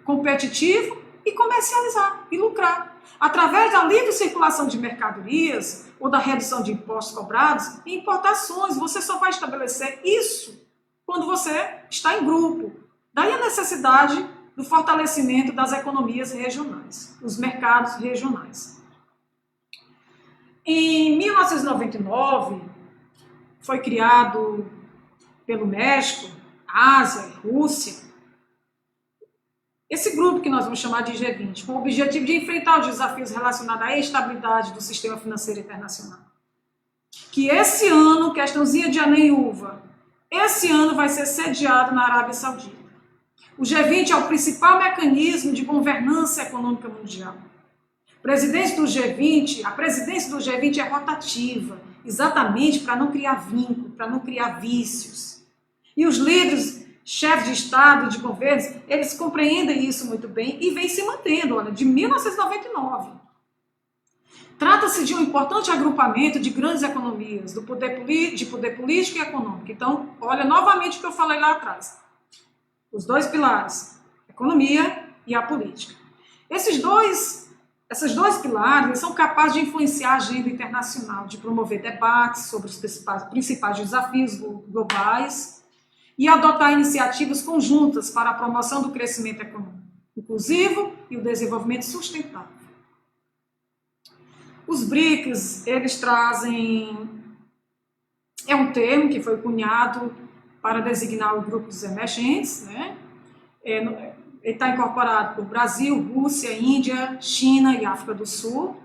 competitivo e comercializar e lucrar. Através da livre circulação de mercadorias ou da redução de impostos cobrados e importações, você só vai estabelecer isso quando você está em grupo. Daí a necessidade do fortalecimento das economias regionais, os mercados regionais. Em 1999, foi criado pelo México, Ásia e Rússia, esse grupo que nós vamos chamar de G20, com o objetivo de enfrentar os desafios relacionados à estabilidade do sistema financeiro internacional. Que esse ano, questãozinha de Anem-Uva, esse ano vai ser sediado na Arábia Saudita. O G20 é o principal mecanismo de governança econômica mundial. A presidência do G20 é rotativa, exatamente para não criar vínculo, para não criar vícios. E os líderes, chefes de Estado e de governos, eles compreendem isso muito bem e vem se mantendo, olha, de 1999. Trata-se de um importante agrupamento de grandes economias, de poder político e econômico. Então, olha novamente o que eu falei lá atrás. Os dois pilares, a economia e a política. Esses dois pilares são capazes de influenciar a agenda internacional, de promover debates sobre os principais desafios globais e adotar iniciativas conjuntas para a promoção do crescimento econômico inclusivo e o desenvolvimento sustentável. Os BRICS, eles trazem... É um termo que foi cunhado para designar o grupo dos emergentes, né? Ele está incorporado por Brasil, Rússia, Índia, China e África do Sul.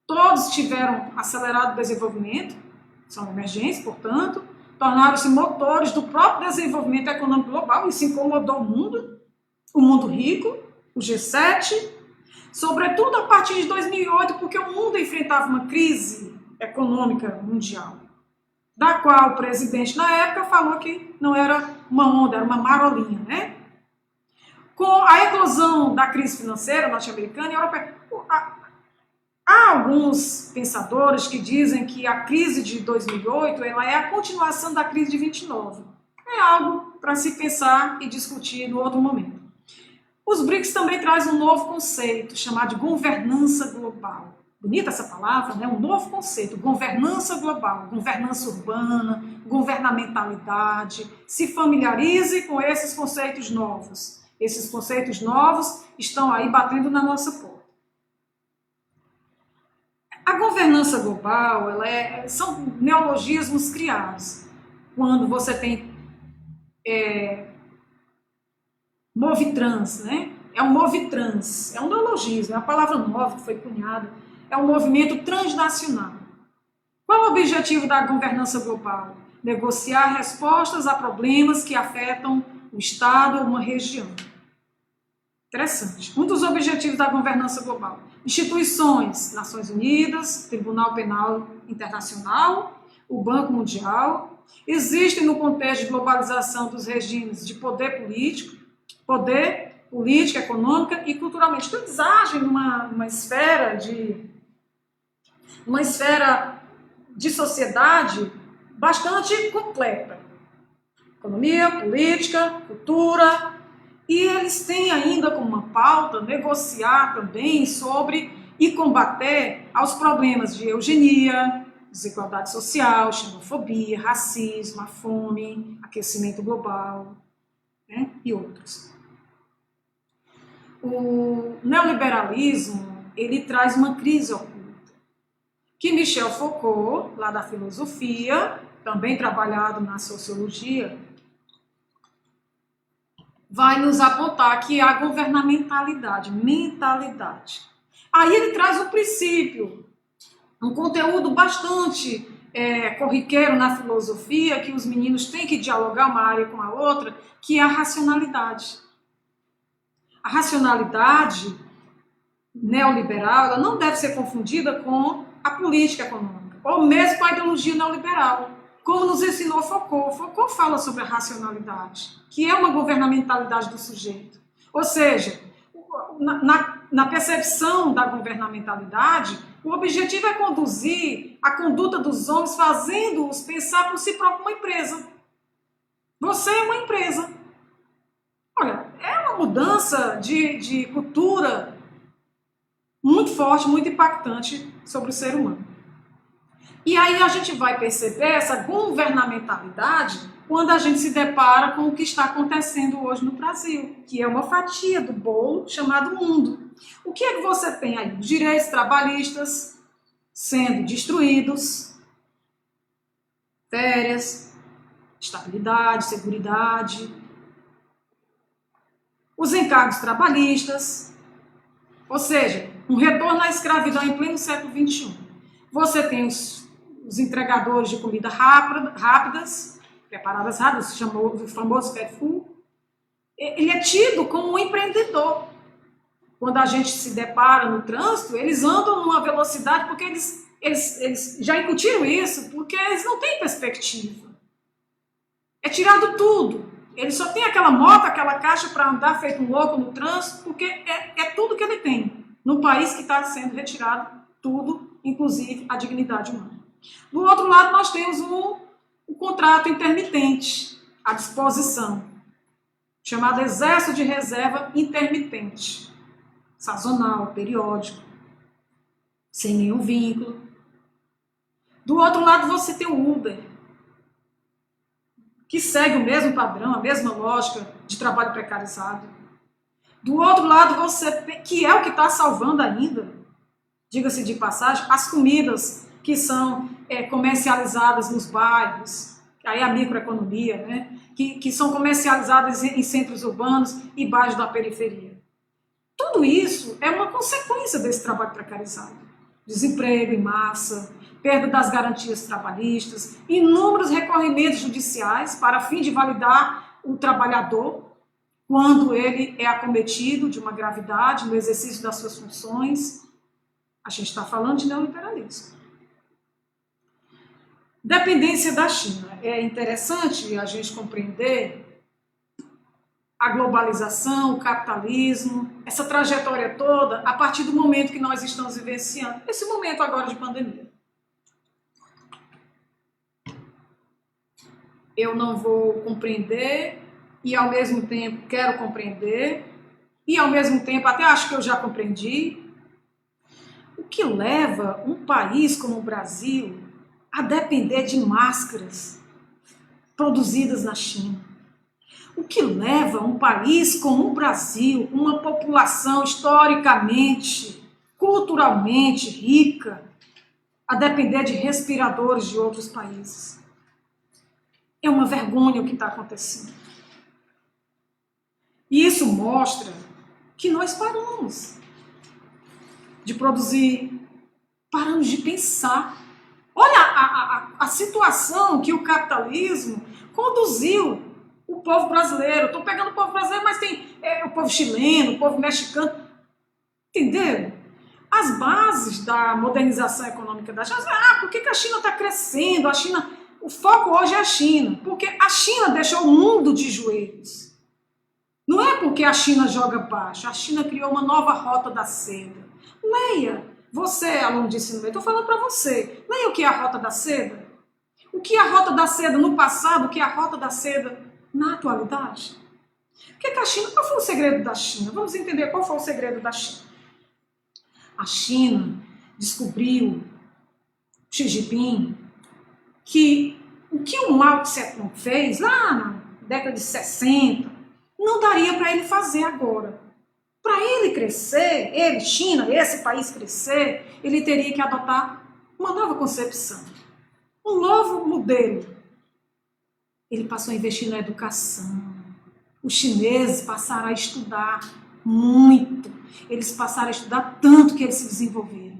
Todos tiveram acelerado desenvolvimento, são emergentes, portanto, tornaram-se motores do próprio desenvolvimento econômico global. Isso incomodou o mundo rico, o G7, sobretudo a partir de 2008, porque o mundo enfrentava uma crise econômica mundial, da qual o presidente na época falou que não era uma onda, era uma marolinha, né? Com a eclosão da crise financeira norte-americana e europeia, há alguns pensadores que dizem que a crise de 2008 ela é a continuação da crise de 29. É algo para se pensar e discutir no outro momento. Os BRICS também trazem um novo conceito chamado de governança global. Bonita essa palavra, né? Um novo conceito, governança global, governança urbana, governamentalidade. Se familiarize com esses conceitos novos. Esses conceitos novos estão aí batendo na nossa porta. A governança global, são neologismos criados. Quando você tem Movitrans, né? É um Movitrans, é um neologismo, é uma palavra nova que foi cunhada. É um movimento transnacional. Qual é o objetivo da governança global? Negociar respostas a problemas que afetam o Estado ou uma região. Interessante. Um dos objetivos da governança global. Instituições, Nações Unidas, Tribunal Penal Internacional, o Banco Mundial, existem no contexto de globalização dos regimes de poder político, política, econômica e culturalmente. Então, eles agem numa esfera de sociedade bastante completa. Economia, política, cultura, e eles têm ainda como uma pauta negociar também sobre e combater aos problemas de eugenia, desigualdade social, xenofobia, racismo, a fome, aquecimento global, né, e outros. O neoliberalismo, ele traz uma crise oculta, que Michel Foucault, lá da filosofia, também trabalhado na sociologia, vai nos apontar que a governamentalidade, mentalidade. Aí ele traz um princípio, um conteúdo bastante corriqueiro na filosofia, que os meninos têm que dialogar uma área com a outra, que é a racionalidade. A racionalidade neoliberal ela não deve ser confundida com a política econômica, ou mesmo com a ideologia neoliberal, como nos ensinou Foucault. Foucault fala sobre a racionalidade, que é uma governamentalidade do sujeito. Ou seja, na percepção da governamentalidade, o objetivo é conduzir a conduta dos homens, fazendo-os pensar por si próprio uma empresa. Você é uma empresa. Olha, é uma mudança de cultura muito forte, muito impactante sobre o ser humano. E aí a gente vai perceber essa governamentalidade quando a gente se depara com o que está acontecendo hoje no Brasil, que é uma fatia do bolo chamado mundo. O que é que você tem aí? Os direitos trabalhistas sendo destruídos, férias, estabilidade, seguridade, os encargos trabalhistas, ou seja, um retorno à escravidão em pleno século XXI. Você tem os entregadores de comida rápidas, preparadas rápidas, o famoso fast food. Ele é tido como um empreendedor. Quando a gente se depara no trânsito, eles andam numa velocidade porque eles já incutiram isso, porque eles não têm perspectiva. É tirado tudo. Ele só tem aquela moto, aquela caixa para andar feito um louco no trânsito, porque é tudo que ele tem no país que está sendo retirado tudo, inclusive a dignidade humana. Do outro lado, nós temos o contrato intermitente, à disposição, chamado exército de reserva intermitente, sazonal, periódico, sem nenhum vínculo. Do outro lado, você tem o Uber, que segue o mesmo padrão, a mesma lógica de trabalho precarizado. Do outro lado, você tem, que é o que está salvando ainda, diga-se de passagem, as comidas que são comercializadas nos bairros, aí a microeconomia, né? Que são comercializadas em centros urbanos e bairros da periferia. Tudo isso é uma consequência desse trabalho precarizado. Desemprego em massa, perda das garantias trabalhistas, inúmeros recorrimentos judiciais para fim de validar o trabalhador quando ele é acometido de uma gravidade no exercício das suas funções. A gente está falando de neoliberalismo. Dependência da China. É interessante a gente compreender a globalização, o capitalismo, essa trajetória toda a partir do momento que nós estamos vivenciando, esse momento agora de pandemia. Eu não vou compreender e ao mesmo tempo quero compreender e ao mesmo tempo até acho que eu já compreendi o que leva um país como o Brasil a depender de máscaras produzidas na China. O que leva um país como o Brasil, uma população historicamente, culturalmente rica, a depender de respiradores de outros países. É uma vergonha o que está acontecendo. E isso mostra que nós paramos de produzir, paramos de pensar. Olha a situação que o capitalismo conduziu o povo brasileiro. Estou pegando o povo brasileiro, mas tem o povo chileno, o povo mexicano. Entenderam? As bases da modernização econômica da China. Por que a China está crescendo? A China, o foco hoje é a China. Porque a China deixou o mundo de joelhos. Não é porque a China joga baixo. A China criou uma nova rota da seda. Leia. Você, aluno de ensino médio, estou falando para você. Leia o que é a Rota da Seda. O que é a Rota da Seda no passado, o que é a Rota da Seda na atualidade. O que é que a China, qual foi o segredo da China? Vamos entender qual foi o segredo da China. A China descobriu, Xi Jinping, que o que o Mao Tse-tung fez lá na década de 60, não daria para ele fazer agora. Para ele crescer, ele, China, esse país crescer, ele teria que adotar uma nova concepção, um novo modelo. Ele passou a investir na educação. Os chineses passaram a estudar muito. Eles passaram a estudar tanto que eles se desenvolveram.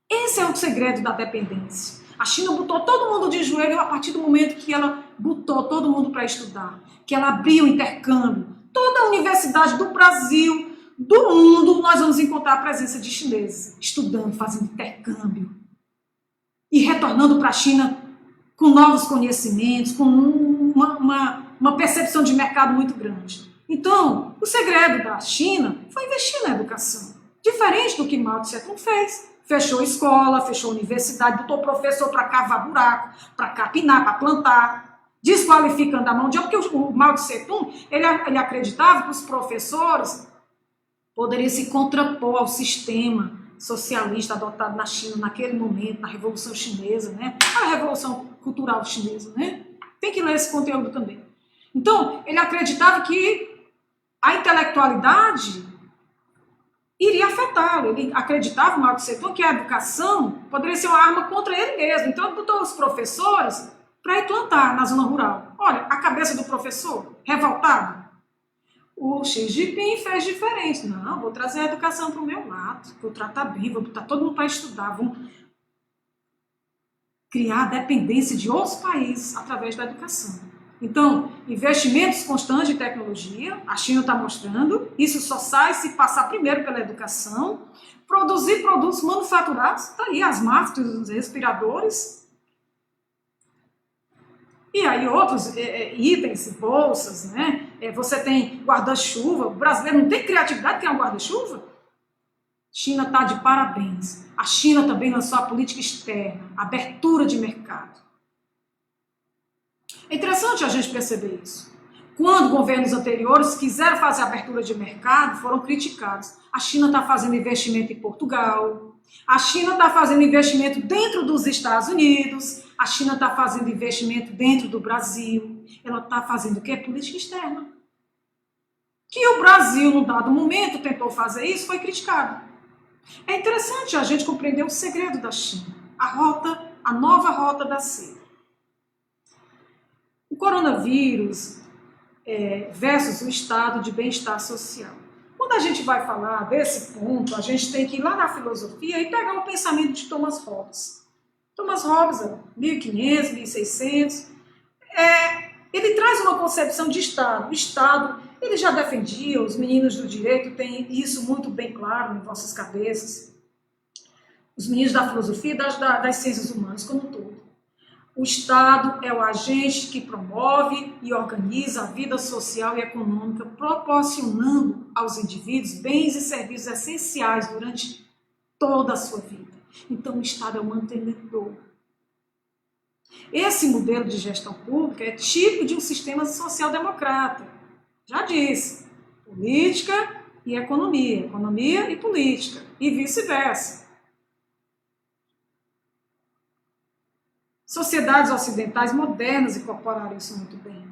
Esse é o segredo da dependência. A China botou todo mundo de joelho a partir do momento que ela botou todo mundo para estudar, que ela abriu o intercâmbio. Toda a universidade do Brasil, do mundo, nós vamos encontrar a presença de chineses, estudando, fazendo intercâmbio e retornando para a China com novos conhecimentos, com uma percepção de mercado muito grande. Então, o segredo da China foi investir na educação, diferente do que Mao Tse-tung fez. Fechou escola, fechou universidade, botou professor para cavar buraco, para capinar, para plantar, desqualificando a mão de obra, porque o Mao Tse-tung, ele acreditava que os professores poderiam se contrapor ao sistema socialista adotado na China naquele momento, na Revolução Chinesa, né? A Revolução Cultural Chinesa, né? Tem que ler esse conteúdo também. Então, ele acreditava que a intelectualidade iria afetá-lo. Ele acreditava, o Mao Tse-tung, que a educação poderia ser uma arma contra ele mesmo. Então, ele botou os professores para ir plantar na zona rural. Olha, a cabeça do professor, revoltado. O Xi Jinping fez diferente. Não, vou trazer a educação para o meu lado, vou tratar bem, vou botar todo mundo para estudar, vamos criar a dependência de outros países através da educação. Então, investimentos constantes em tecnologia, a China está mostrando, isso só sai se passar primeiro pela educação, produzir produtos manufaturados, está aí as máscaras, os respiradores, e aí outros itens, bolsas, né? Você tem guarda-chuva, o brasileiro não tem criatividade, que é um guarda-chuva. China está de parabéns. A China também lançou a política externa, abertura de mercado. É interessante a gente perceber isso. Quando governos anteriores quiseram fazer abertura de mercado, foram criticados. A China está fazendo investimento em Portugal, a China está fazendo investimento dentro dos Estados Unidos, a China está fazendo investimento dentro do Brasil. Ela está fazendo o quê? Política externa. Que o Brasil, num dado momento, tentou fazer isso, foi criticado. É interessante a gente compreender o segredo da China, a nova rota da seda. O coronavírus versus o estado de bem-estar social. Quando a gente vai falar desse ponto, a gente tem que ir lá na filosofia e pegar o pensamento de Thomas Hobbes. Thomas Hobbes, 1500, 1600, ele traz uma concepção de Estado. O Estado, ele já defendia, os meninos do direito têm isso muito bem claro em vossas cabeças. Os meninos da filosofia e das ciências humanas como um todo. O Estado é o agente que promove e organiza a vida social e econômica, proporcionando aos indivíduos bens e serviços essenciais durante toda a sua vida. Então, o Estado é o mantenedor. Esse modelo de gestão pública é tipo de um sistema social-democrata. Já disse, política e economia, economia e política, e vice-versa. Sociedades ocidentais modernas incorporaram isso muito bem.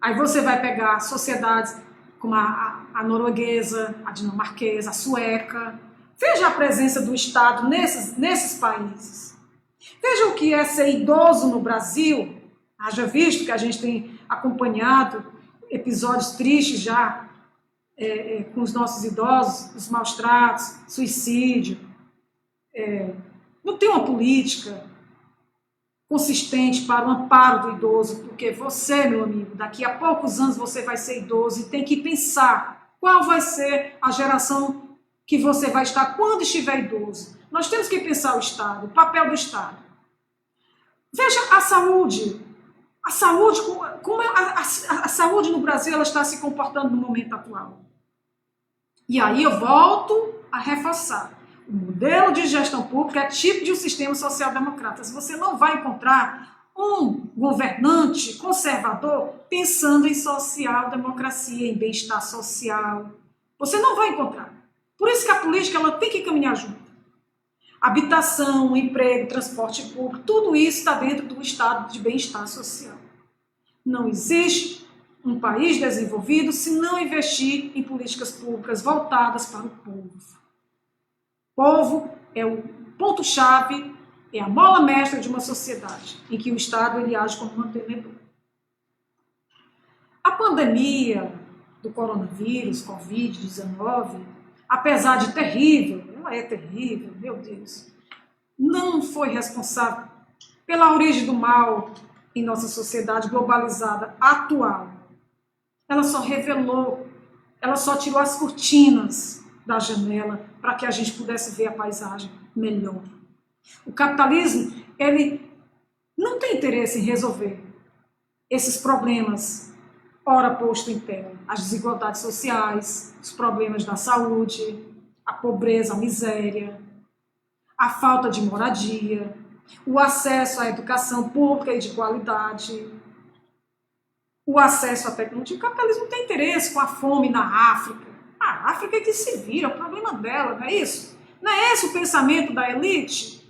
Aí você vai pegar sociedades como a norueguesa, a dinamarquesa, a sueca. Veja a presença do Estado nesses países. Veja o que é ser idoso no Brasil. Haja visto que a gente tem acompanhado episódios tristes já com os nossos idosos, os maus tratos, suicídio. Não tem uma política consistente para o amparo do idoso, porque você, meu amigo, daqui a poucos anos você vai ser idoso e tem que pensar qual vai ser a geração que você vai estar quando estiver idoso. Nós temos que pensar o Estado, o papel do Estado. Veja a saúde. A saúde, como a saúde no Brasil ela está se comportando no momento atual. E aí eu volto a reforçar. O modelo de gestão pública é tipo de um sistema social-democrata. Você não vai encontrar um governante conservador pensando em social-democracia, em bem-estar social. Você não vai encontrar. Por isso que a política ela tem que caminhar junto. Habitação, emprego, transporte público, tudo isso está dentro do estado de bem-estar social. Não existe um país desenvolvido se não investir em políticas públicas voltadas para o povo. O povo é o ponto-chave, é a mola mestra de uma sociedade, em que o Estado ele age como mantenedor. A pandemia do coronavírus, Covid-19, apesar de terrível, ela é terrível, meu Deus, não foi responsável pela origem do mal em nossa sociedade globalizada atual. Ela só revelou, ela só tirou as cortinas da janela para que a gente pudesse ver a paisagem melhor. O capitalismo, ele não tem interesse em resolver esses problemas ora posto em tela, as desigualdades sociais, os problemas da saúde, a pobreza, a miséria, a falta de moradia, o acesso à educação pública e de qualidade, o acesso à tecnologia. O capitalismo não tem interesse com a fome na África. A África é que se vira, é o problema dela, não é isso? Não é esse o pensamento da elite?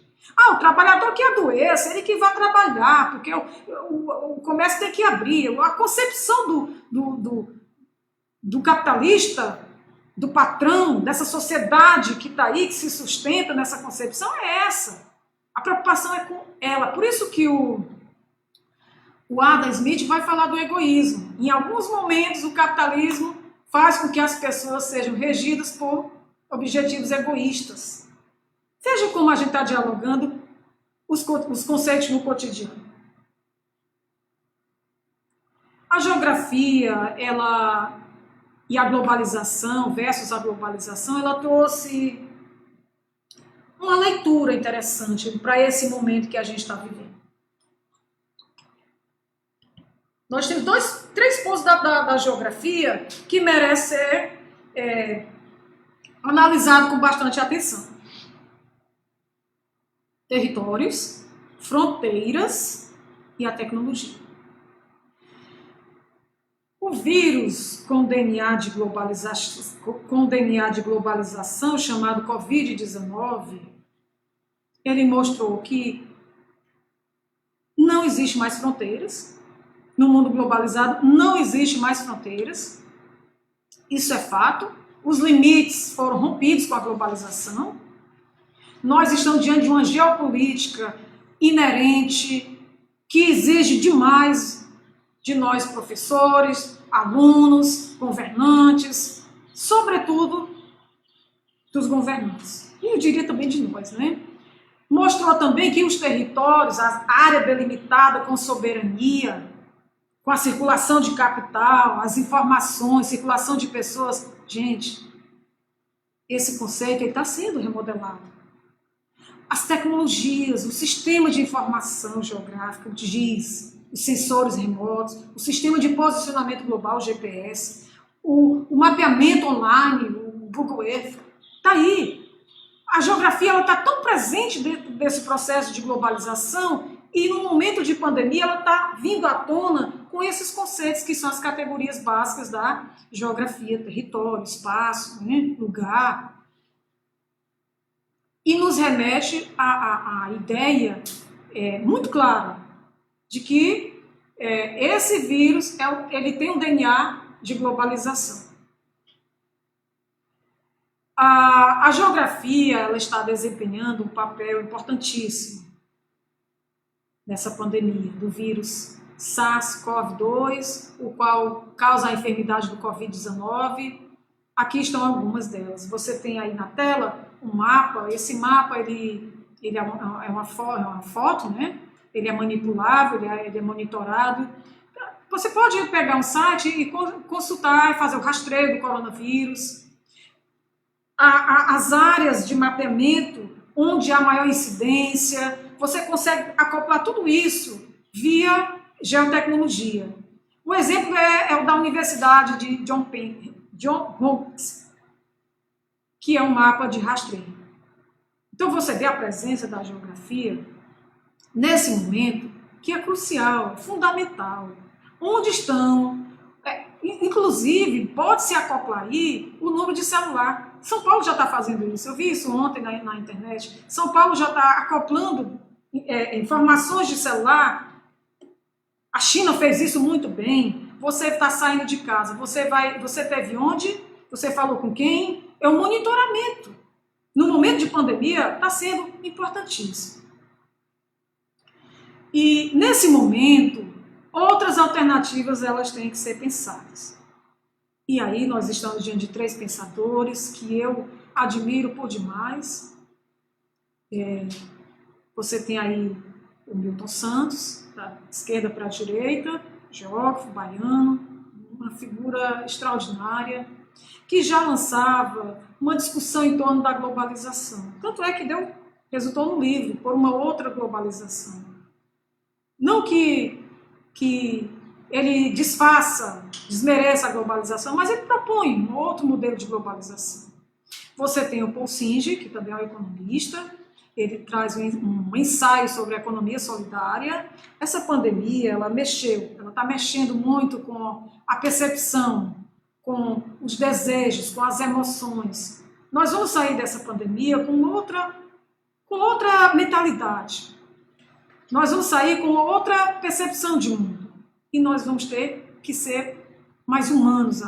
O trabalhador que adoeça, ele que vai trabalhar, porque o comércio tem que abrir. A concepção do capitalista, do patrão, dessa sociedade que está aí, que se sustenta nessa concepção, é essa. A preocupação é com ela. Por isso que o Adam Smith vai falar do egoísmo. Em alguns momentos, o capitalismo faz com que as pessoas sejam regidas por objetivos egoístas. Veja como a gente está dialogando os conceitos no cotidiano. A geografia, e a globalização versus a globalização, ela trouxe uma leitura interessante para esse momento que a gente está vivendo. Nós temos três pontos da geografia que merecem ser analisado com bastante atenção. Territórios, fronteiras e a tecnologia. O vírus com DNA de globalização chamado Covid-19, ele mostrou que não existe mais fronteiras. No mundo globalizado não existe mais fronteiras. Isso é fato. Os limites foram rompidos com a globalização. Nós estamos diante de uma geopolítica inerente que exige demais de nós professores, alunos, governantes, sobretudo dos governantes. E eu diria também de nós, né? Mostrou também que os territórios, a área delimitada com soberania, com a circulação de capital, as informações, circulação de pessoas, gente, esse conceito está sendo remodelado. As tecnologias, o sistema de informação geográfica, o GIS, os sensores remotos, o sistema de posicionamento global, o GPS, o mapeamento online, o Google Earth, está aí. A geografia está tão presente dentro desse processo de globalização e no momento de pandemia ela está vindo à tona com esses conceitos que são as categorias básicas da geografia, território, espaço, né, lugar. E nos remete à ideia muito clara de que esse vírus ele tem um DNA de globalização. A geografia ela está desempenhando um papel importantíssimo nessa pandemia do vírus SARS-CoV-2, o qual causa a enfermidade do Covid-19. Aqui estão algumas delas. Você tem aí na tela um mapa. Esse mapa ele é uma foto, né? Ele é manipulável, ele é monitorado. Você pode pegar um site e consultar e fazer o rastreio do coronavírus. As áreas de mapeamento onde há maior incidência, você consegue acoplar tudo isso via geotecnologia. O exemplo é o da Universidade de John Hopkins, que é um mapa de rastreio. Então você vê a presença da geografia nesse momento que é crucial, fundamental. Onde estão? Inclusive, pode-se acoplar aí o número de celular. São Paulo já está fazendo isso. Eu vi isso ontem na internet. São Paulo já está acoplando informações de celular. A China fez isso muito bem. Você está saindo de casa. Você teve onde? Você falou com quem? É um monitoramento. No momento de pandemia, está sendo importantíssimo. E, nesse momento, outras alternativas elas têm que ser pensadas. E aí nós estamos diante de 3 pensadores que eu admiro por demais. Você tem aí o Milton Santos, da esquerda para a direita, geógrafo, baiano, uma figura extraordinária, que já lançava uma discussão em torno da globalização. Tanto é que resultou no livro, Por uma Outra Globalização. Não que ele desmereça a globalização, mas ele propõe um outro modelo de globalização. Você tem o Paul Singer, que também é um economista, ele traz um ensaio sobre a economia solidária. Essa pandemia, ela está mexendo muito com a percepção, com os desejos, com as emoções. Nós vamos sair dessa pandemia com outra mentalidade. Nós vamos sair com outra percepção de mundo. E nós vamos ter que ser mais humanos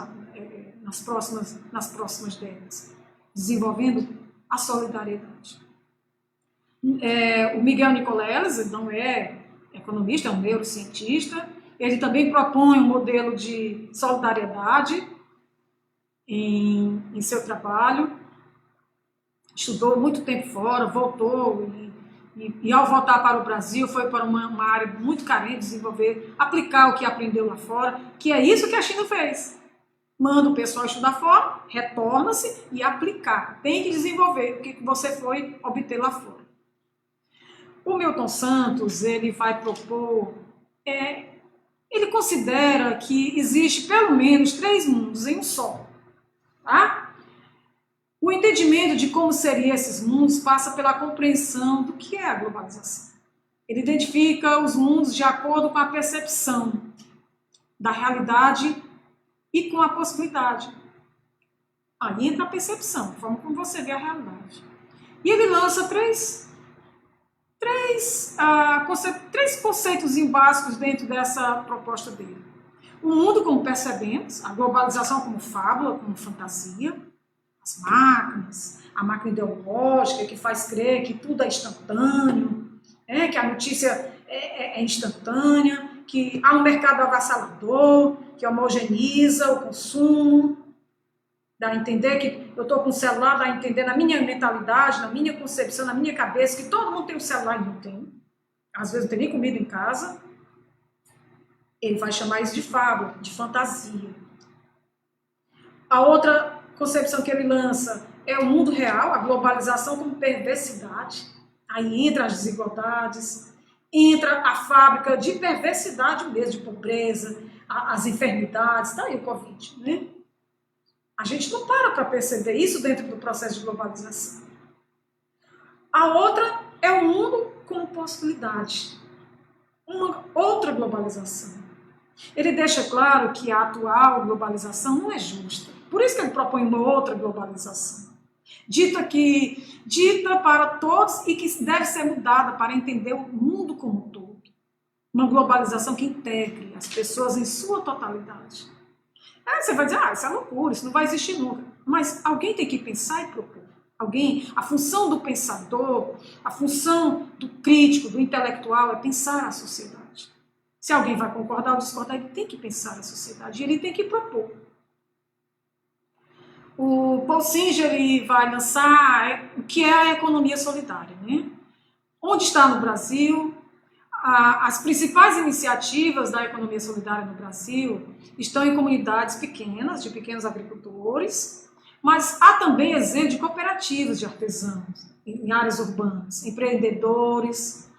nas próximas décadas, desenvolvendo a solidariedade. O Miguel Nicoleles não é economista, é um neurocientista. Ele também propõe um modelo de solidariedade em seu trabalho. Estudou muito tempo fora, voltou e ao voltar para o Brasil foi para uma área muito carente, desenvolver, aplicar o que aprendeu lá fora, que é isso que a China fez. Manda o pessoal estudar fora, retorna-se e aplicar. Tem que desenvolver o que você foi obter lá fora. O Milton Santos, ele vai propor, ele considera que existe pelo menos 3 mundos em um só. Tá? O entendimento de como seriam esses mundos passa pela compreensão do que é a globalização. Ele identifica os mundos de acordo com a percepção da realidade e com a possibilidade. Aí entra a percepção, a forma como você vê a realidade. E ele lança três conceitos básicos dentro dessa proposta dele. O mundo como percebemos, a globalização como fábula, como fantasia, as máquinas, a máquina ideológica que faz crer que tudo é instantâneo, que a notícia é instantânea, que há um mercado avassalador, que homogeneiza o consumo, dá a entender que eu estou com o celular, dá a entender na minha mentalidade, na minha concepção, na minha cabeça, que todo mundo tem um celular e não tem. Às vezes não tem nem comida em casa. Ele vai chamar isso de fábula, de fantasia. A outra concepção que ele lança é o mundo real, a globalização como perversidade. Aí entra as desigualdades, entra a fábrica de perversidade mesmo, de pobreza, as enfermidades, daí o Covid, né? A gente não para perceber isso dentro do processo de globalização. A outra é o mundo como possibilidade, uma outra globalização. Ele deixa claro que a atual globalização não é justa. Por isso que ele propõe uma outra globalização. Dita para todos e que deve ser mudada para entender o mundo como um todo. Uma globalização que integre as pessoas em sua totalidade. Aí você vai dizer, isso é loucura, isso não vai existir nunca. Mas alguém tem que pensar e propor. A função do pensador, a função do crítico, do intelectual é pensar a sociedade. Se alguém vai concordar ou discordar, ele tem que pensar a sociedade e ele tem que propor. O Paul Singer ele vai lançar o que é a economia solidária, né? Onde está no Brasil? As principais iniciativas da economia solidária no Brasil estão em comunidades pequenas, de pequenos agricultores, mas há também exemplo de cooperativas de artesãos em áreas urbanas, empreendedores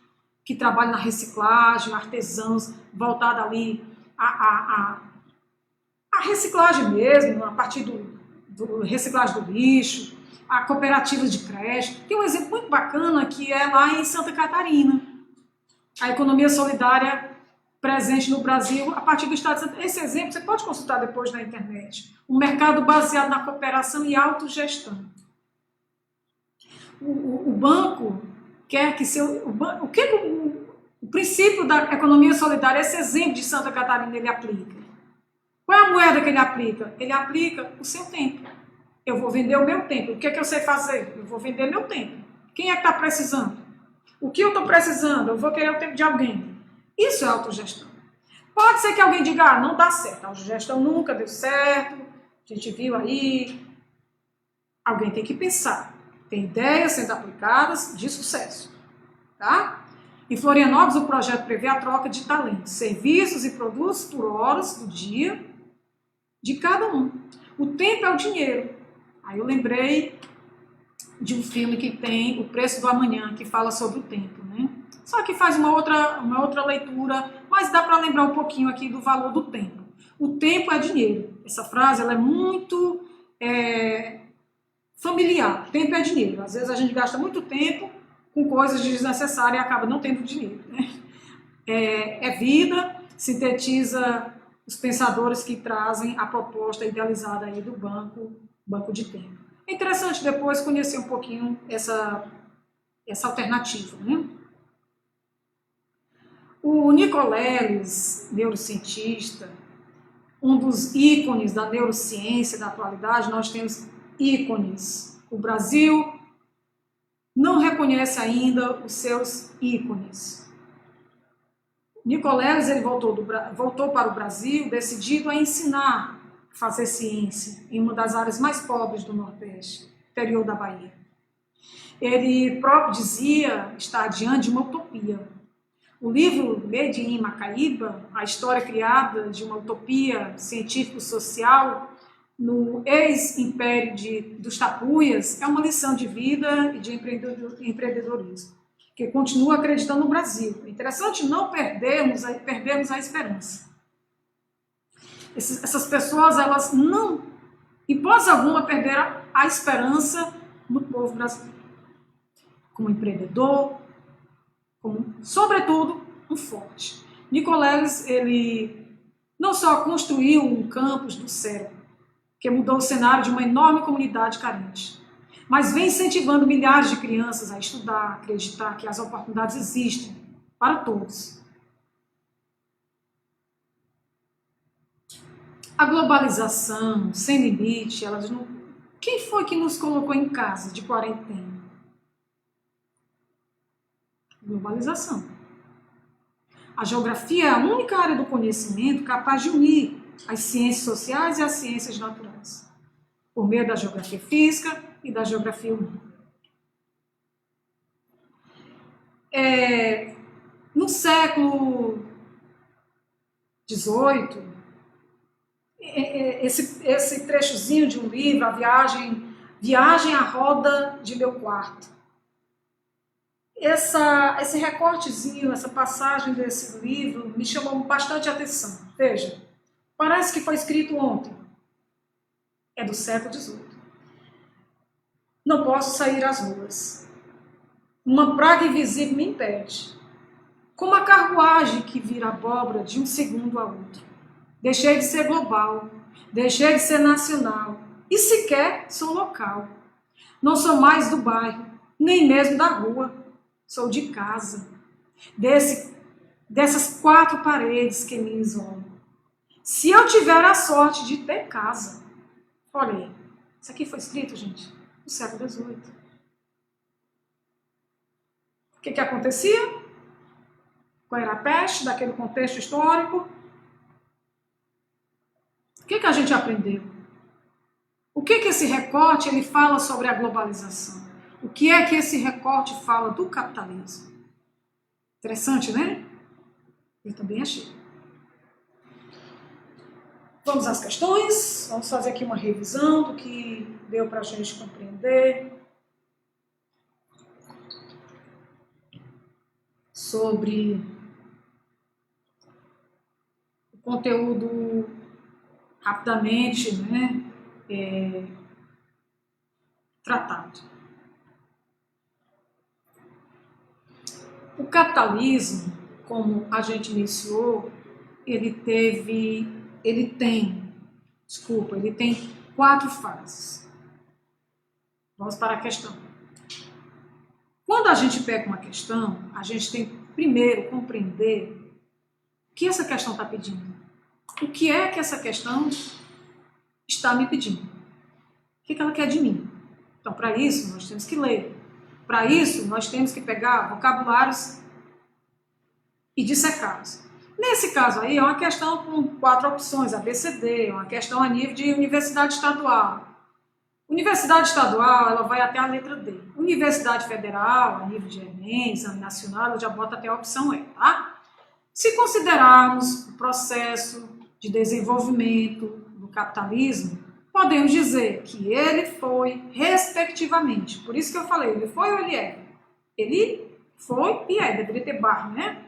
que trabalham na reciclagem, artesãos voltados ali à reciclagem mesmo, a partir do reciclagem do lixo, a cooperativas de creche. Tem um exemplo muito bacana que é lá em Santa Catarina. A economia solidária presente no Brasil a partir do Estado de Santa Catarina. Esse exemplo você pode consultar depois na internet. Um mercado baseado na cooperação e autogestão. O banco quer que o princípio da economia solidária, esse exemplo de Santa Catarina, ele aplica. Qual é a moeda que ele aplica? Ele aplica o seu tempo. Eu vou vender o meu tempo. O que é que eu sei fazer? Eu vou vender meu tempo. Quem é que está precisando? O que eu estou precisando? Eu vou querer o tempo de alguém. Isso é autogestão. Pode ser que alguém diga, não dá certo. A autogestão nunca deu certo. A gente viu aí. Alguém tem que pensar. Tem ideias sendo aplicadas de sucesso. Tá? Em Florianópolis, o projeto prevê a troca de talentos, serviços e produtos por horas do dia de cada um. O tempo é o dinheiro. Aí eu lembrei de um filme que tem O Preço do Amanhã, que fala sobre o tempo, né? Só que faz uma outra leitura, mas dá para lembrar um pouquinho aqui do valor do tempo. O tempo é dinheiro. Essa frase ela é muito familiar. Tempo é dinheiro. Às vezes a gente gasta muito tempo com coisas desnecessárias e acaba não tendo dinheiro, né? É vida, sintetiza os pensadores que trazem a proposta idealizada aí do banco de tempo. É interessante depois conhecer um pouquinho essa alternativa, né? O Nicoleles, neurocientista, um dos ícones da neurociência da atualidade, nós temos ícones. O Brasil não reconhece ainda os seus ícones. Nicoleles ele voltou para o Brasil decidido a ensinar a fazer ciência em uma das áreas mais pobres do Nordeste, interior da Bahia. Ele próprio dizia estar diante de uma utopia. O livro Made in Macaíba, a história criada de uma utopia científico-social no ex-império dos Tapuias, é uma lição de vida e de empreendedorismo, que continua acreditando no Brasil. É interessante não perdermos a esperança. Essas pessoas, elas não hipótese alguma, perderam a esperança no povo brasileiro. Como empreendedor, como, sobretudo, um forte. Nicoleles, ele não só construiu um campus do cérebro, que mudou o cenário de uma enorme comunidade carente, mas vem incentivando milhares de crianças a estudar, a acreditar que as oportunidades existem para todos. A globalização, sem limite, elas não... Quem foi que nos colocou em casa de quarentena? Globalização. A geografia é a única área do conhecimento capaz de unir as ciências sociais e as ciências naturais, por meio da geografia física e da geografia humana. No século XVIII, esse trechozinho de um livro, a Viagem à Roda de Meu Quarto, esse recortezinho, essa passagem desse livro me chamou bastante atenção. Veja, parece que foi escrito ontem. É do século XVIII. Não posso sair às ruas. Uma praga invisível me impede. Como a carruagem que vira abóbora de um segundo a outro. Deixei de ser global, deixei de ser nacional e sequer sou local. Não sou mais do bairro, nem mesmo da rua. Sou de casa, dessas quatro paredes que me isolam. Se eu tiver a sorte de ter casa. Olha aí, isso aqui foi escrito, gente, no século XVIII. O que acontecia? Qual era a peste daquele contexto histórico? O que a gente aprendeu? O que esse recorte ele fala sobre a globalização? O que é que esse recorte fala do capitalismo? Interessante, né? Eu também achei. Vamos às questões. Vamos fazer aqui uma revisão do que deu para a gente compreender sobre o conteúdo rapidamente, né, tratado. O capitalismo, como a gente iniciou, ele tem 4 fases. Vamos para a questão. Quando a gente pega uma questão, a gente tem que primeiro compreender o que essa questão está pedindo. O que é que essa questão está me pedindo? O que ela quer de mim? Então, para isso, nós temos que ler. Para isso, nós temos que pegar vocabulários e dissecá-los. Nesse caso aí, é uma questão com 4 opções, ABCD, é uma questão a nível de universidade estadual. Universidade estadual, ela vai até a letra D. Universidade federal, a nível de Enem, Exame Nacional, ela já bota até a opção E, tá? Se considerarmos o processo de desenvolvimento do capitalismo, podemos dizer que ele foi, respectivamente, por isso que eu falei, ele foi ou ele é? Ele foi e é, deveria ter barra, né?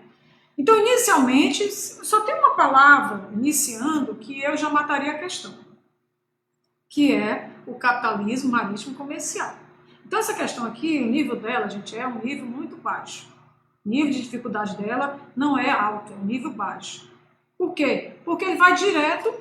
Então, inicialmente, só tem uma palavra iniciando que eu já mataria a questão, que é o capitalismo marítimo comercial. Então, essa questão aqui, o nível dela, gente, é um nível muito baixo. O nível de dificuldade dela não é alto, é um nível baixo. Por quê? Porque ele vai direto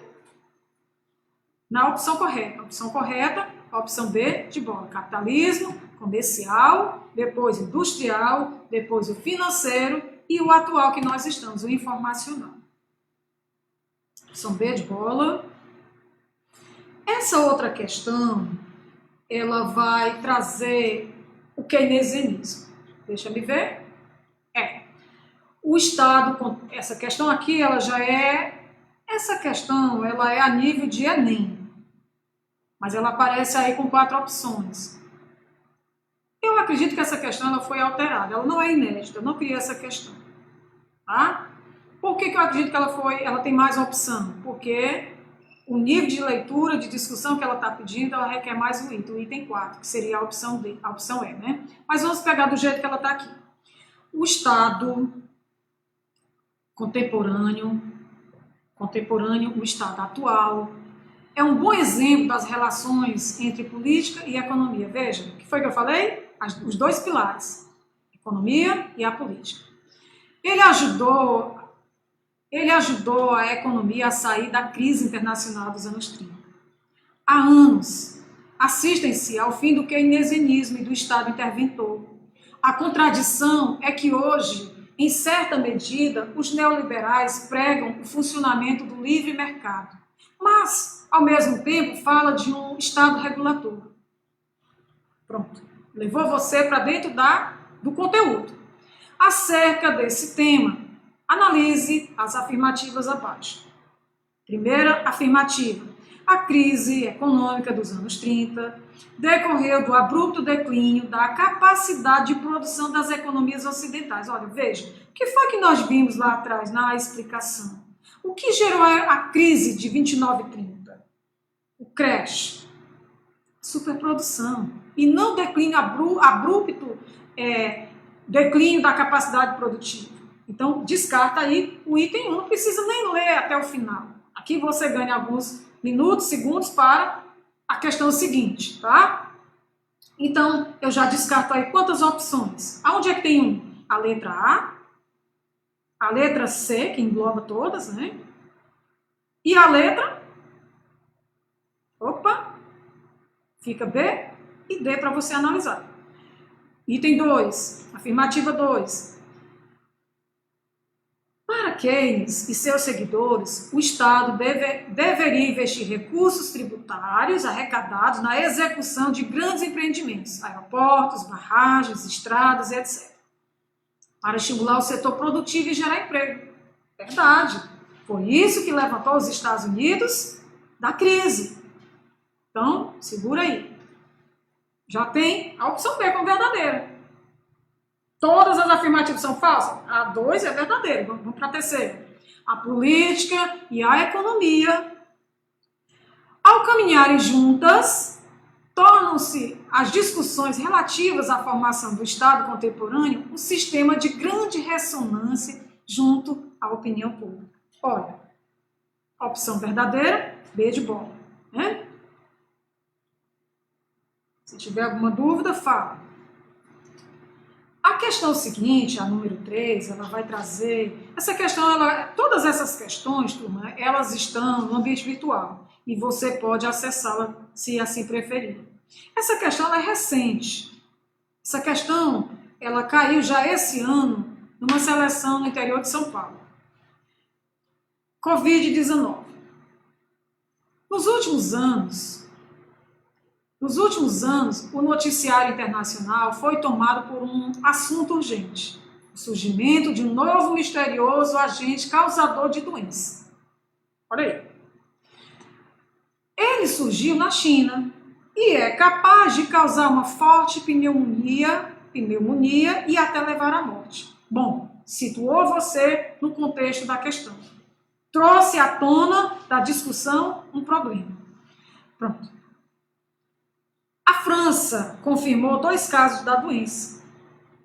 na opção correta. A opção correta, a opção B de bola. Capitalismo, comercial, depois industrial, depois o financeiro e o atual que nós estamos, o informacional. Opção B de bola. Essa outra questão, ela vai trazer o keynesianismo. Deixa eu ver. O Estado, essa questão aqui, ela já é, essa questão, ela é a nível de Enem, mas ela aparece aí com 4 opções. Eu acredito que essa questão ela foi alterada, ela não é inédita, eu não criei essa questão, tá? Por que eu acredito que ela tem mais opção? Porque o nível de leitura, de discussão que ela está pedindo, ela requer mais um item, o item 4, que seria a opção D, a opção E, né? Mas vamos pegar do jeito que ela está aqui. O Estado contemporâneo, o Estado atual, é um bom exemplo das relações entre política e economia. Veja, o que foi que eu falei? Os dois pilares, a economia e a política. Ele ajudou a economia a sair da crise internacional dos anos 30. Há anos, assistem-se ao fim do keynesianismo e do Estado interventor. A contradição é que hoje, em certa medida, os neoliberais pregam o funcionamento do livre mercado, mas, ao mesmo tempo, fala de um Estado regulator. Pronto, levou você para dentro do conteúdo. Acerca desse tema, analise as afirmativas abaixo. Primeira afirmativa: a crise econômica dos anos 30 decorreu do abrupto declínio da capacidade de produção das economias ocidentais. Olha, veja, o que foi que nós vimos lá atrás na explicação? O que gerou a crise de 29 e 30? O crash, superprodução, e não declínio abrupto, declínio da capacidade produtiva. Então, descarta aí o item 1, não precisa nem ler até o final. Aqui você ganha alguns minutos, segundos para a questão seguinte, tá? Então, eu já descarto aí quantas opções? Aonde é que tem um? A letra A letra C, que engloba todas, né? E a letra, fica B e D para você analisar. Item 2, afirmativa 2. Para Keynes e seus seguidores, o Estado deveria investir recursos tributários arrecadados na execução de grandes empreendimentos, aeroportos, barragens, estradas, etc., para estimular o setor produtivo e gerar emprego. Verdade. Foi isso que levantou os Estados Unidos da crise. Então, segura aí. Já tem a opção B como verdadeira. Todas as afirmativas são falsas? A 2 é verdadeira. Vamos para a terceira. A política e a economia, ao caminharem juntas, tornam-se as discussões relativas à formação do Estado contemporâneo um sistema de grande ressonância junto à opinião pública. Olha, opção verdadeira, B de bola, né? Se tiver alguma dúvida, fala. A questão seguinte, a número 3, ela vai trazer... Essa questão, todas essas questões, turma, elas estão no ambiente virtual e você pode acessá-la se assim preferir. Essa questão ela é recente. Essa questão, ela caiu já esse ano numa seleção no interior de São Paulo. Covid-19. Nos últimos anos, o noticiário internacional foi tomado por um assunto urgente: o surgimento de um novo misterioso agente causador de doença. Olha aí. Ele surgiu na China e é capaz de causar uma forte pneumonia e até levar à morte. Bom, situou você no contexto da questão. Trouxe à tona da discussão um problema. Pronto. A França confirmou 2 casos da doença.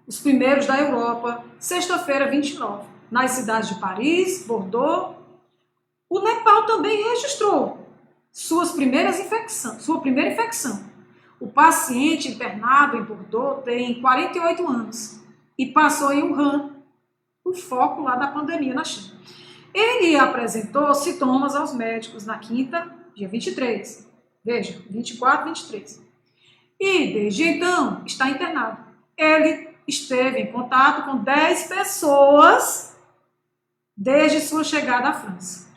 Os primeiros da Europa, sexta-feira 29, nas cidades de Paris, Bordeaux. O Nepal também registrou sua primeira infecção. O paciente internado em Bordeaux tem 48 anos e passou em Wuhan, o foco lá da pandemia na China. Ele apresentou sintomas aos médicos na quinta, dia 23. Veja, 24, 23. E, desde então, está internado. Ele esteve em contato com 10 pessoas desde sua chegada à França.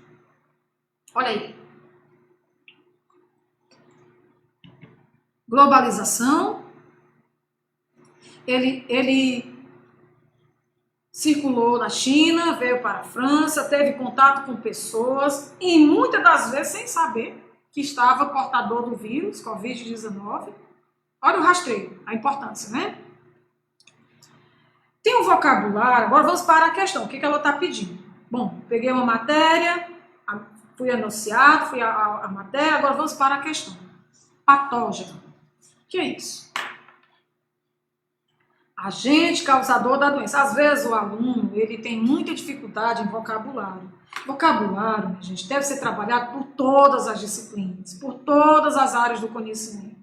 Olha aí. Globalização. Ele circulou na China, veio para a França, teve contato com pessoas e muitas das vezes sem saber que estava portador do vírus, Covid-19. Olha o rastreio, a importância, né? Tem um vocabulário, agora vamos para a questão, o que ela está pedindo? Bom, peguei uma matéria, fui anunciado, fui a matéria, agora vamos para a questão. Patógeno. O que é isso? Agente causador da doença. Às vezes o aluno ele tem muita dificuldade em vocabulário. Vocabulário, minha gente, deve ser trabalhado por todas as disciplinas, por todas as áreas do conhecimento.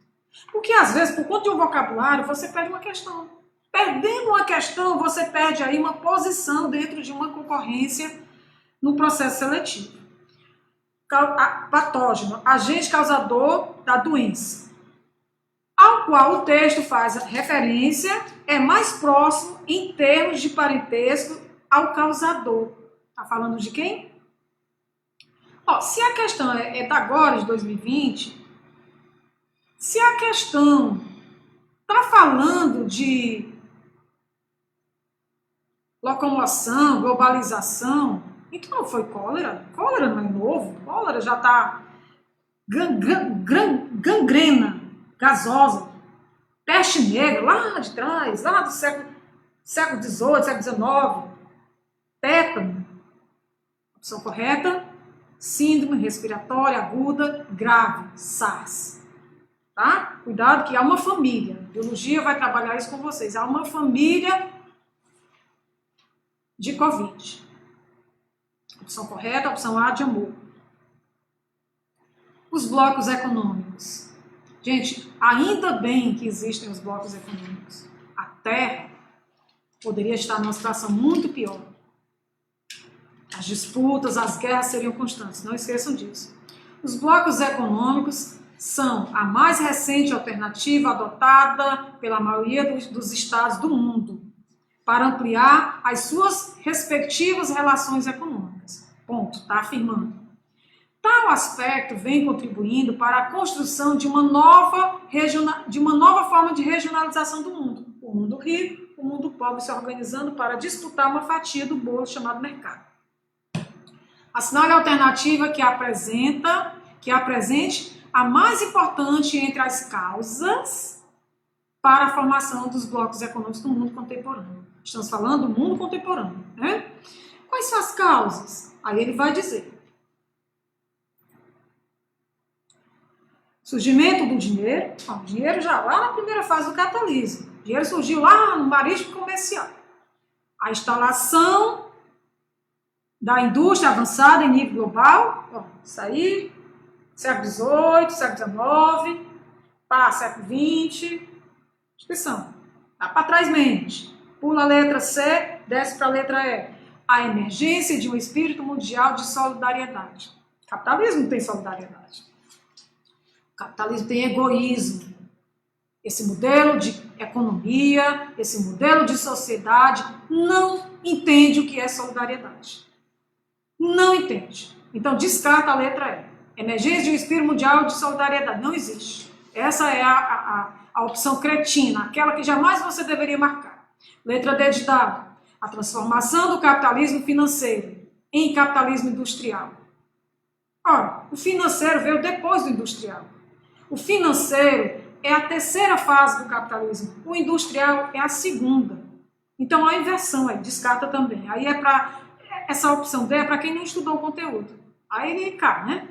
Porque às vezes, por conta de um vocabulário, você perde uma questão. Perdendo uma questão, você perde aí uma posição dentro de uma concorrência no processo seletivo. Patógeno, agente causador da doença, ao qual o texto faz referência, é mais próximo em termos de parentesco ao causador. Está falando de quem? Ó, se a questão é da agora, de 2020, se a questão está falando de locomoção, globalização, então não foi cólera. Cólera não é novo. Cólera já está gangrena, gasosa. Peste negra, lá de trás, lá do século XVIII, século XIX. Tétano. Opção correta, síndrome respiratória aguda grave, SARS. Tá? Cuidado que há uma família. A biologia vai trabalhar isso com vocês. Há uma família de Covid. Opção correta, opção A de amor. Os blocos econômicos. Gente, ainda bem que existem os blocos econômicos. A Terra poderia estar numa situação muito pior. As disputas, as guerras seriam constantes, não esqueçam disso. Os blocos econômicos são a mais recente alternativa adotada pela maioria dos estados do mundo para ampliar as suas respectivas relações econômicas. Ponto, está afirmando. Tal aspecto vem contribuindo para a construção de uma nova forma de regionalização do mundo. O mundo rico, o mundo pobre se organizando para disputar uma fatia do bolo chamado mercado. Assinale a alternativa que apresente a mais importante entre as causas para a formação dos blocos econômicos no mundo contemporâneo. Estamos falando do mundo contemporâneo, né? Quais são as causas? Aí ele vai dizer. Surgimento do dinheiro. O dinheiro já lá na primeira fase do capitalismo. O dinheiro surgiu lá no marítimo comercial. A instalação da indústria avançada em nível global. Isso aí, século XVIII, século XIX, século XX. Inscrição. Dá para trás mente. Pula a letra C, desce para a letra E. A emergência de um espírito mundial de solidariedade. O capitalismo não tem solidariedade. O capitalismo tem egoísmo. Esse modelo de economia, esse modelo de sociedade não entende o que é solidariedade. Não entende. Então descarta a letra E. Emergência de um espírito mundial de solidariedade. Não existe. Essa é a opção cretina, aquela que jamais você deveria marcar. Letra D de dado. A transformação do capitalismo financeiro em capitalismo industrial. Ora, o financeiro veio depois do industrial. O financeiro é a terceira fase do capitalismo. O industrial é a segunda. Então, a inversão aí, descarta também. Aí essa opção D é para quem não estudou o conteúdo. Aí ele cai, né?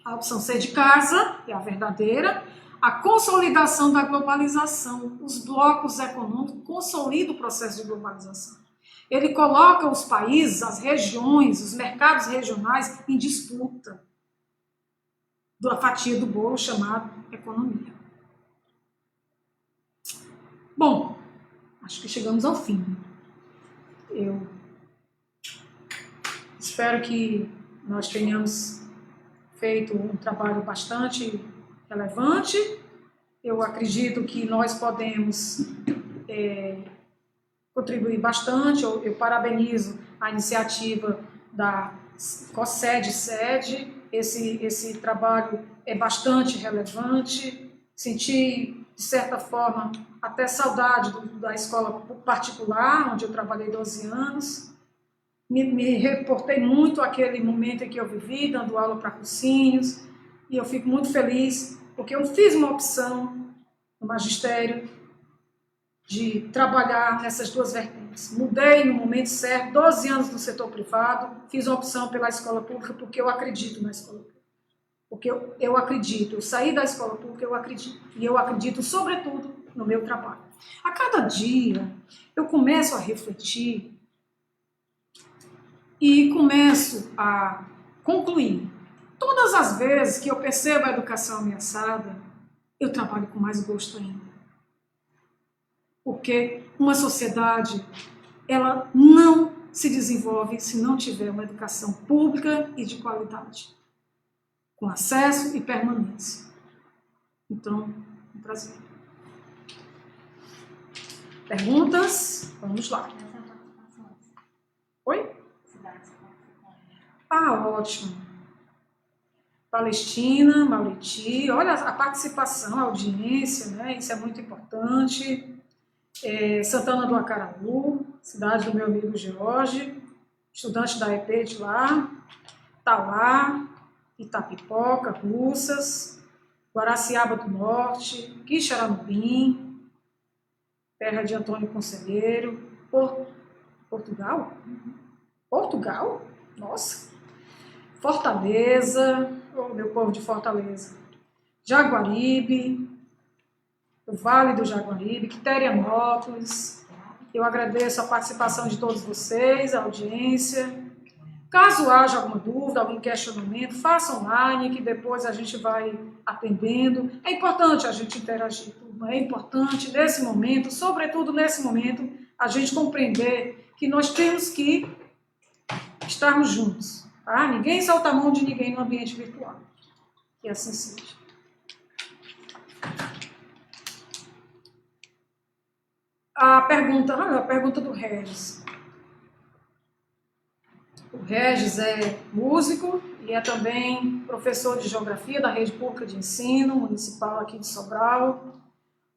A opção C de casa é a verdadeira. A consolidação da globalização. Os blocos econômicos consolidam o processo de globalização. Ele coloca os países, as regiões, os mercados regionais em disputa da fatia do bolo chamado economia. Bom, acho que chegamos ao fim. Eu espero que nós tenhamos feito um trabalho bastante relevante. Eu acredito que nós podemos contribuir bastante. Eu parabenizo a iniciativa da COSED-SED. Esse trabalho é bastante relevante. Senti, de certa forma, até saudade da escola particular, onde eu trabalhei 12 anos. Me reportei muito àquele momento em que eu vivi, dando aula para cursinhos, e eu fico muito feliz, porque eu fiz uma opção no magistério de trabalhar nessas duas vertentes. Mudei no momento certo, 12 anos no setor privado, fiz uma opção pela escola pública, porque eu acredito na escola pública. Porque eu acredito, eu saí da escola pública, eu acredito. E eu acredito, sobretudo, no meu trabalho. A cada dia eu começo a refletir e começo a concluir. Todas as vezes que eu percebo a educação ameaçada, eu trabalho com mais gosto ainda. Porque uma sociedade, ela não se desenvolve se não tiver uma educação pública e de qualidade, com acesso e permanência. Então, um prazer. Perguntas? Vamos lá. Oi? Ah, ótimo. Palestina, Mauriti, olha a participação, a audiência, né? Isso é muito importante. Santana do Acaraú, cidade do meu amigo George, estudante da EP de lá, Tauá, Itapipoca, Russas, Guaraciaba do Norte, Quixaramubim, terra de Antônio Conselheiro, Portugal? Portugal? Nossa! Fortaleza, meu povo de Fortaleza, Jaguaribe, o Vale do Jaguaribe, Quiterianópolis. Eu agradeço a participação de todos vocês, a audiência. Caso haja alguma dúvida, algum questionamento, faça online, que depois a gente vai atendendo. É importante a gente interagir, é importante nesse momento, sobretudo nesse momento, a gente compreender que nós temos que estarmos juntos. Tá? Ninguém solta a mão de ninguém no ambiente virtual. Que assim seja. A pergunta do Regis. O Regis é músico e é também professor de geografia da rede pública de ensino municipal aqui de Sobral.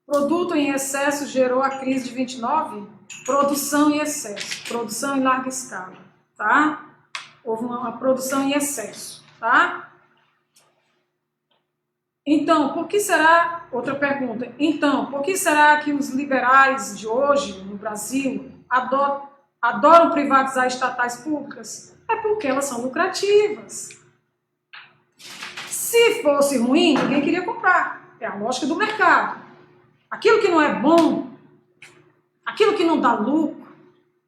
Produto em excesso gerou a crise de 29? Produção em excesso, produção em larga escala, tá? Houve uma produção em excesso, tá? Então, por que será, outra pergunta, então, por que será que os liberais de hoje, no Brasil, adoram privatizar estatais públicas? É porque elas são lucrativas. Se fosse ruim, ninguém queria comprar. É a lógica do mercado. Aquilo que não é bom, aquilo que não dá lucro,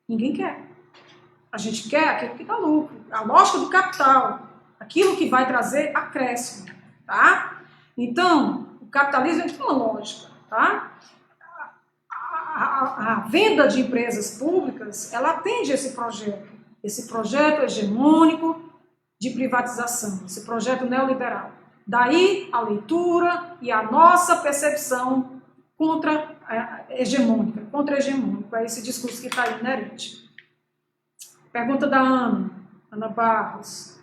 ninguém quer. A gente quer aquilo que dá lucro. A lógica do capital. Aquilo que vai trazer acréscimo, tá? Então, o capitalismo tem uma lógica, tá? A venda de empresas públicas, ela atende esse projeto hegemônico de privatização, esse projeto neoliberal. Daí a leitura e a nossa percepção contra-hegemônica, é esse discurso que está aí inerente. Pergunta da Ana Barros.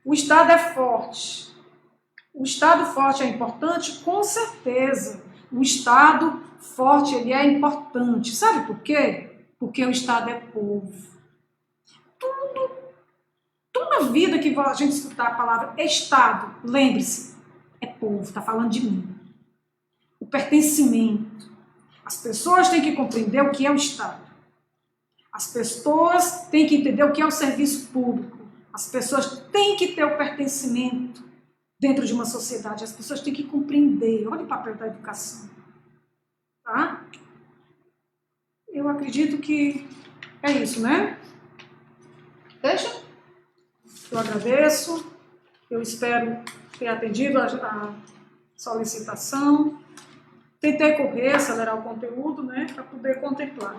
O Estado é forte. O Estado forte é importante? Com certeza. O Estado forte, ele é importante. Sabe por quê? Porque o Estado é povo. Tudo na vida que a gente escutar a palavra Estado, lembre-se, é povo, está falando de mim. O pertencimento. As pessoas têm que compreender o que é o Estado. As pessoas têm que entender o que é o serviço público. As pessoas têm que ter o pertencimento dentro de uma sociedade. As pessoas têm que compreender. Olha o papel da educação. Tá? Eu acredito que é isso, né? Deixa. Eu agradeço. Eu espero ter atendido a solicitação. Tentei correr, acelerar o conteúdo, né, para poder contemplar.